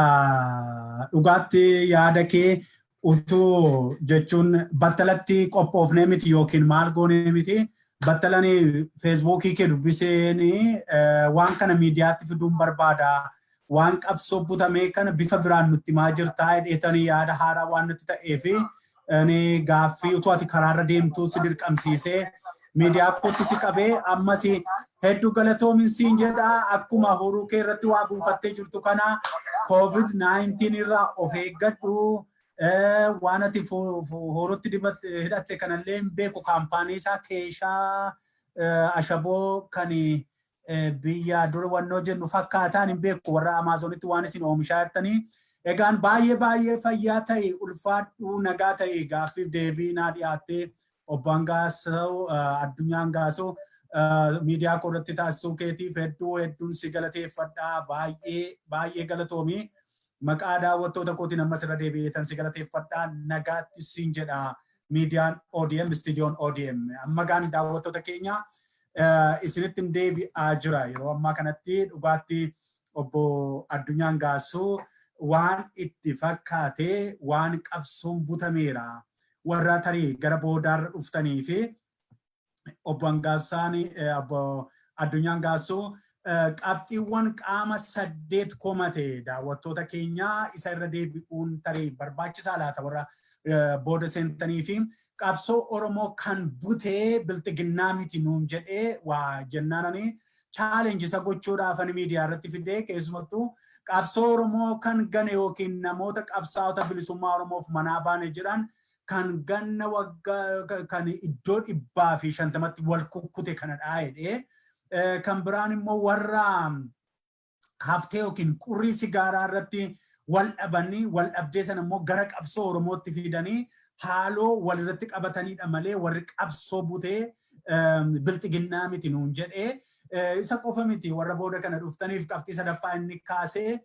dhugaatti yaada kee utuu jechuun battalatti qophoofnee miti yookiin maal goonee miti. Battalanii feesbuukii kee dubbiseen waan kana miidiyaatti fiduun barbaada. Waan qabsoo butamee kana bifa biraan nutti maa jirtaa jedheetanii yaada haaraa waan nutti ta'eef gaaffii utuu ati karaarra deemtuu si dirqamsiisee miidiyaa kootti si qabee ammas hedduu galatoomin siin jedha akkuma horuu kee irratti waa buufattee jirtu kana COVID-19 irraa of eeggadhu waan ati horutti hidhatte kanallee hin beeku kaampaanii isaa keeshaa ashaboo kan biyya dura wannoo jennu fakkaataan hin beeku warra Amaazonitti waan isin oomishaa jirtanii. Egaan baay'ee fayyaa ta'e ulfaadhuu nagaa ta'e gaaffiif deebii naa dhiyaattee Obbaan Gaasoo Addunyaan Gaasoo miidiyaa koorratti taasisuu keetiif hedduun si galateeffadhaa baay'ee galatoomii. Maqaa daawwattoota kootiin ammas irra deebi'eetan si galateeffadhaa nagaatti siin jedha miidiyaan ODM istiidiyoon ODM amma gaan daawwattoota keenya isinitti hin deebi'aa jira yeroo ammaa kanatti dhugaatti obbo Addunyaan Gaasoo waan itti fakkaatee waan qabsoon butameera warra tarii gara boodaarra dhuftanii fi obbo Addunyaan Gaasoo qabxiiwwan qaama 8 komate daawwattoota keenyaa isa irra deebi'uun tarii barbaachisaa laata warra booda seentanii fi qabsoo Oromoo kan butee bilxiginnaa miti nuun jedhee waa jennaananii chaalenji isa gochuudhaaf miidiyaa irratti fidee keessumattuu qabsoo Oromoo kan gane yookiin namoota qabsaa'ota bilisummaa Oromoof manaa baane jedhan kan ganna waggaa kan iddoo 150tti wal kukkute kanadhaa jedhee kan biraan immoo warra haftee yookiin qurrii sigaaraa irratti wal dhabanii wal dhabdee sana immoo gara qabsoo Oromootti fidanii haaloo wal irratti qabatanidha malee warri qabsoo butee bilxiginnaa miti nuun jedhee isa qofa miti warra booda kana dhuftaniif qabxii sadaffaa inni kaasee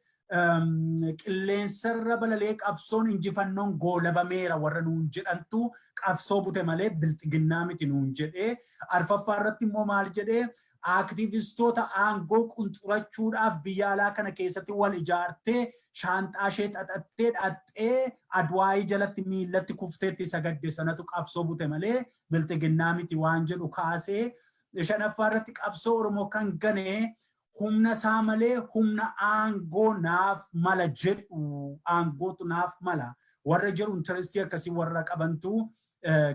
qilleensarra balalee qabsoon injifannoon goolabameera warra nuun jedhantu qabsoo bute malee bilxiginnaa miti nuun jedhee arfaffaa irratti immoo maal jedhee aktivistoota aangoo qunxurachuudhaaf biyya alaa kana keessatti wal ijaartee shaanxaa ishee xaxattee dhaxxee adwaayii jalatti miillatti kufteetti sagadde sanatu qabsoo bute malee bilxiginnaa miti waan jedhu kaasee shanaffaa irratti qabsoo Oromoo kan ganee humna isaa malee humna aangoo naaf mala jedhu aangootu naaf mala warra jedhu intarestii akkasii warra qabantu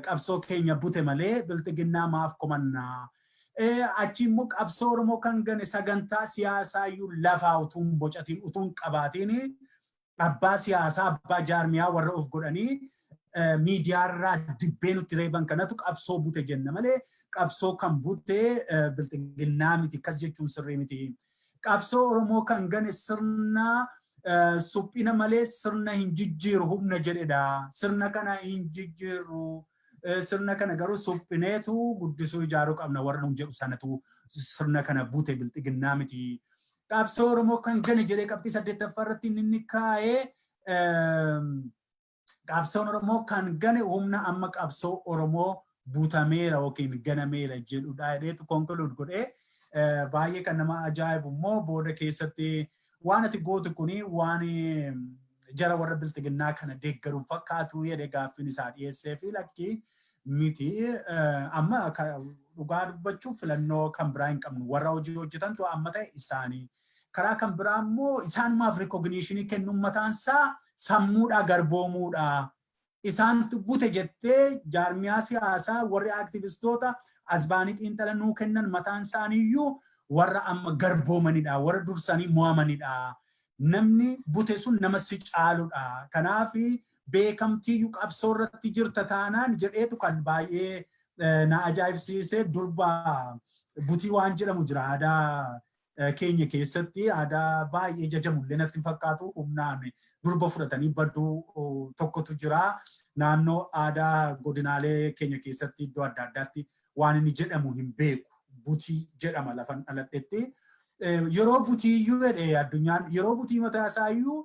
qabsoo keenya bute malee bilxiginnaa maaf komannaa. Achi immoo qabsoo Oromoo kan gane sagantaa siyaasaa iyyuu lafaa utuun bocatiin utuun qabaatiin abbaa siyaasaa abbaa jaarmiyaa warra of godhanii miidiyaarraa dibbee nutti reeban kanatu qabsoo bute jenna malee qabsoo kan bute bilxiginnaa miti akkas jechuun sirrii miti. Qabsoo Oromoo kan gane sirna suphina malee sirna hin jijjiiru humna jedhedha. Sirna kana hin jijjiiru. Sirna kana garuu suphineetu guddisuu ijaaruu qabna warra nuun jedhu sanatu sirna kana bute bilxiginnaa miti. Qabsoo Oromoo kan gane jedhee qabxii 8ffaa irratti inni kaa'ee qabsoon Oromoo kan gane humna amma qabsoo Oromoo butameera yookiin ganameera jedhudha jedheetu konkuluud godhee baay'ee kan nama ajaa'ibu immoo booda keessatti waan ati gootu kuni waan jara warra bilxiginnaa kana deeggaruun fakkaatu jedhee gaaffiin isaa dhiyeessee fi lakkii miti amma dhugaa dubbachuuf filannoo kan biraa hin qabnu warra hojii hojjetantu amma ta'e isaanii karaa kan biraa immoo isaan maaf rikogniishinii kennuun mataansaa sammuudhaa garboomuudha. Isaantu bute jettee jaarmiyaa siyaasaa warri aktivistoota asbaanii xiinxala nuu kennan mataan isaaniiyyuu warra amma garboomanidha warra dursanii mo'amanidha. Namni bute sun nama si caaludha. Kanaaf beekamtiiyyuu qabsoo irratti jirta taanaan jedheetu kan baay'ee na ajaa'ibsiisee durba butii waan jedhamu jira aadaa keenya keessatti aadaa baay'ee jajamullee natti fakkaatu humnaan durba fudhatanii badduu tokkotu jira. Naannoo aadaa godinaalee keenya keessatti iddoo adda addaatti waan inni jedhamu hin beeku. Butii jedhama lafan dhaladhetti. Yeroo butiiyyuu jedhee addunyaan yeroo butii mataa isaayyuu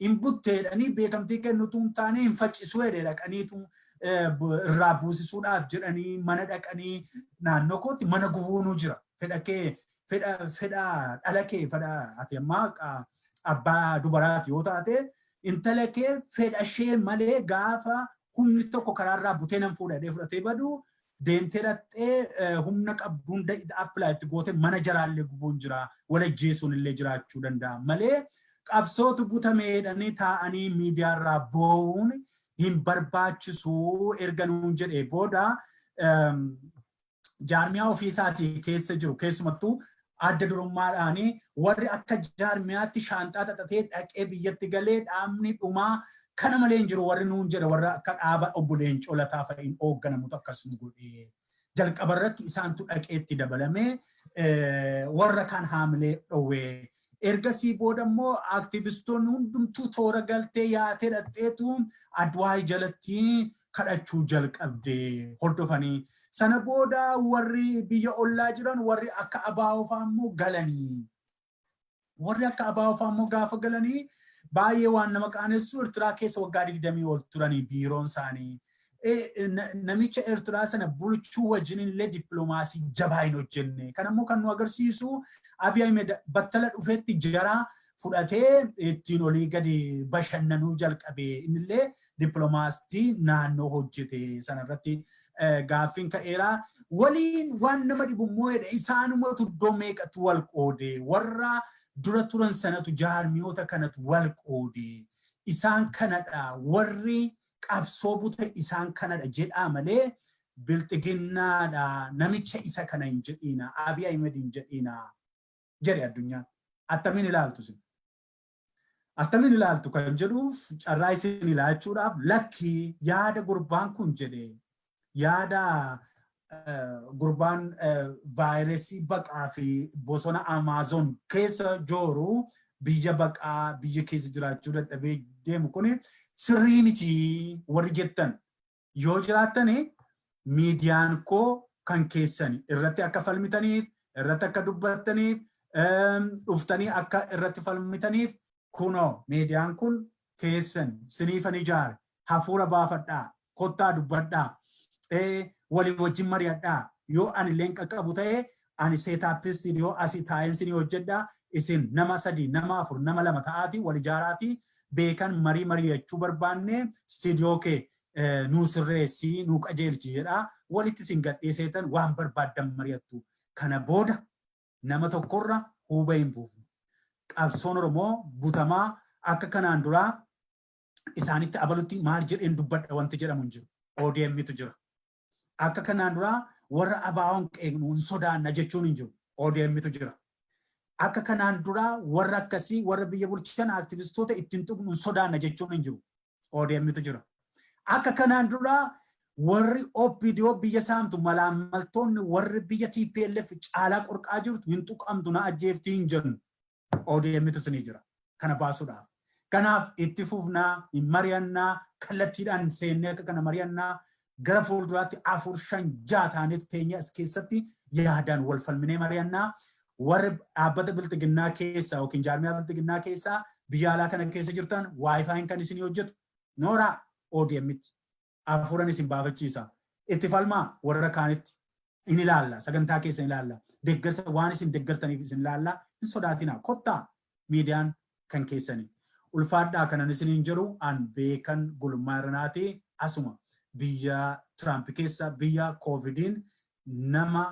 hin butteedhanii beekamtii kennutu hin taane hin faccisuu jedhee dhaqaniitu irraa buusisuudhaaf jedhanii mana dhaqanii naannoo kootti mana gubuunuu jira. Fedha dhala kee fedha ati ammaa abbaa dubaraati yoo taate intala kee fedha ishee malee gaafa humni tokko karaarraa butee nan fuudhadhee fudhatee badu deemtee dhattee humna qabduun appilaa itti goote mana jaraallee gubuun jira walajjeesuun illee jiraachuu danda'a malee qabsootu butameedhanii taa'anii miidiyaarraa boo'uun hin barbaachisu erga nuun jedhee booda jaarmiyaa ofiisaatii keessa jiru keessumattuu adda durummaadhaanii warri akka jaarmiyaatti shaanxaa xaxatee dhaqee biyyatti galee dhaabni dhumaa kana malee hin jiru warri nuun jedha warra akka dhaaba obbo Leencoo Lataa fa'iin hoogganamu akkasuma godhee jalqaba irratti isaantu dhaqeetti dabalamee warra kan haamilee dhowwee ergasii booda immoo aktivistoonni hundumtuu toora galtee yaatee dhaqxeetu Adwaay jalatti kadhachuu jalqabdee hordofanii sana booda warri biyya ollaa jiran warri akka abaa'oofaa immoo galanii warri akka abaa'oofaa immoo gaafa galanii baay'ee waan nama qaanessu Eertiraa keessa waggaa 20 ol turanii biiroon isaanii namicha Eertiraa sana bulchuu wajjin illee dippiloomaasii jabaa hin hojjenne kan ammoo kan nu agarsiisu Abiy Ahmed battala dhufeetti jaraa fudhatee ittiin olii gadi bashannanuu jalqabee innillee dippiloomaasii naannoo hojjete sanarratti gaaffiin ka'eera waliin waan nama dhibu immoo isaanumatu iddoo meeqatu wal qoode warra dura turan sanatu jaarmiyoota kanatu wal qoode isaan kanadha warri qabsoo bute isaan kanadha jedhaa malee bilxiginnaadha namicha isa kana hin jedhiina Abiy Ahmed hin jedhiina jedhe addunyaan attamiin ilaaltu sin attamiin ilaaltu kan jedhuuf carraa isin ilaachuudhaaf lakki yaada gurbaan kun jedhe yaada gurbaan vaayirasii baqaa fi bosona Amaazon keessa jooru biyya baqaa biyya keessa jiraachuu dadhabee deemu kun sirrii miti warri jettan yoo jiraattan miidiyaan koo kan keessan irratti akka falmitaniif irratti akka dubbattaniif dhuftanii akka irratti falmitaniif kunoo miidiyaan kun keessan siniifan ijaare hafuura baafadhaa kottaa dubbadhaa walii wajjin mari'adhaa yoo ani illee qaqqabu ta'e ani seetaappist yoo asii taa'een sinii hojjedhaa isin nama 3 nama 4 nama 2 ta'aatii wal ijaaraatii beekan mari'achuu barbaanne stiidiyoo kee nuu sirreessii nuu qajeelchi jedhaa walitti sin gadhiiseetan waan barbaaddan mari'attu kana booda nama tokkorra huuba hin buufnu qabsoon Oromoo butamaa akka kanaan duraa isaanitti abalutti maal jedheen dubbadha wanti jedhamu hin jiru ODM'tu jira akka kanaan duraa warra abaa'oon qeeqnu hin sodaanna jechuun hin jiru ODM'tu jira akka kanaan duraa warra akkasii warra biyya bulchan aktivistoota ittiin tuqnu hin sodaanna jechuun hin jiru ODM'tu jira akka kanaan duraa warri OPDO biyya saamtu malaammaltoonni warri biyya TPLF caalaa qorqaa jirtu hin tuqamtu na ajjeeftii hin jennu ODM'tu sinii jira kana baasuudhaaf kanaaf itti fufnaa hin mari'annaa kallattiidhaan seennee akka kana mari'annaa gara fuulduraatti 4-5 ta'aniitu teenya as keessatti yaadaan wal falminee mari'annaa warri dhaabbata bilxiginnaa keessaa yookiin jaarmiyaa bilxiginnaa keessaa biyya alaa kana keessa jirtan waayifaayin kan isin hojjetu nooraa ODM'tti afuran isin baafachiisa itti falmaa warra kaanitti in ilaalla sagantaa keessa in ilaalla deeggarsa waan isin deeggartaniif isin ilaalla hin sodaatinaa kottaa miidiyaan kan keessanii ulfaadhaa kanan isiniin jiru an beekan gulummaa irranaati asuma biyya Trump keessa biyya COVIDin nama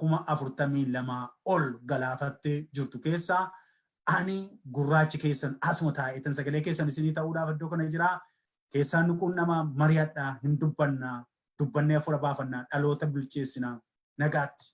42 ol galaafattee jirtu keessa ani gurraachi keessan asuma taa'eetan sagalee keessan isinii ta'uudhaaf iddoo kana jira keessaan nuquun nama mari'adhaa hin dubbannaa dubbannee afura baafannaa dhaloota bilcheessinaa nagaatti.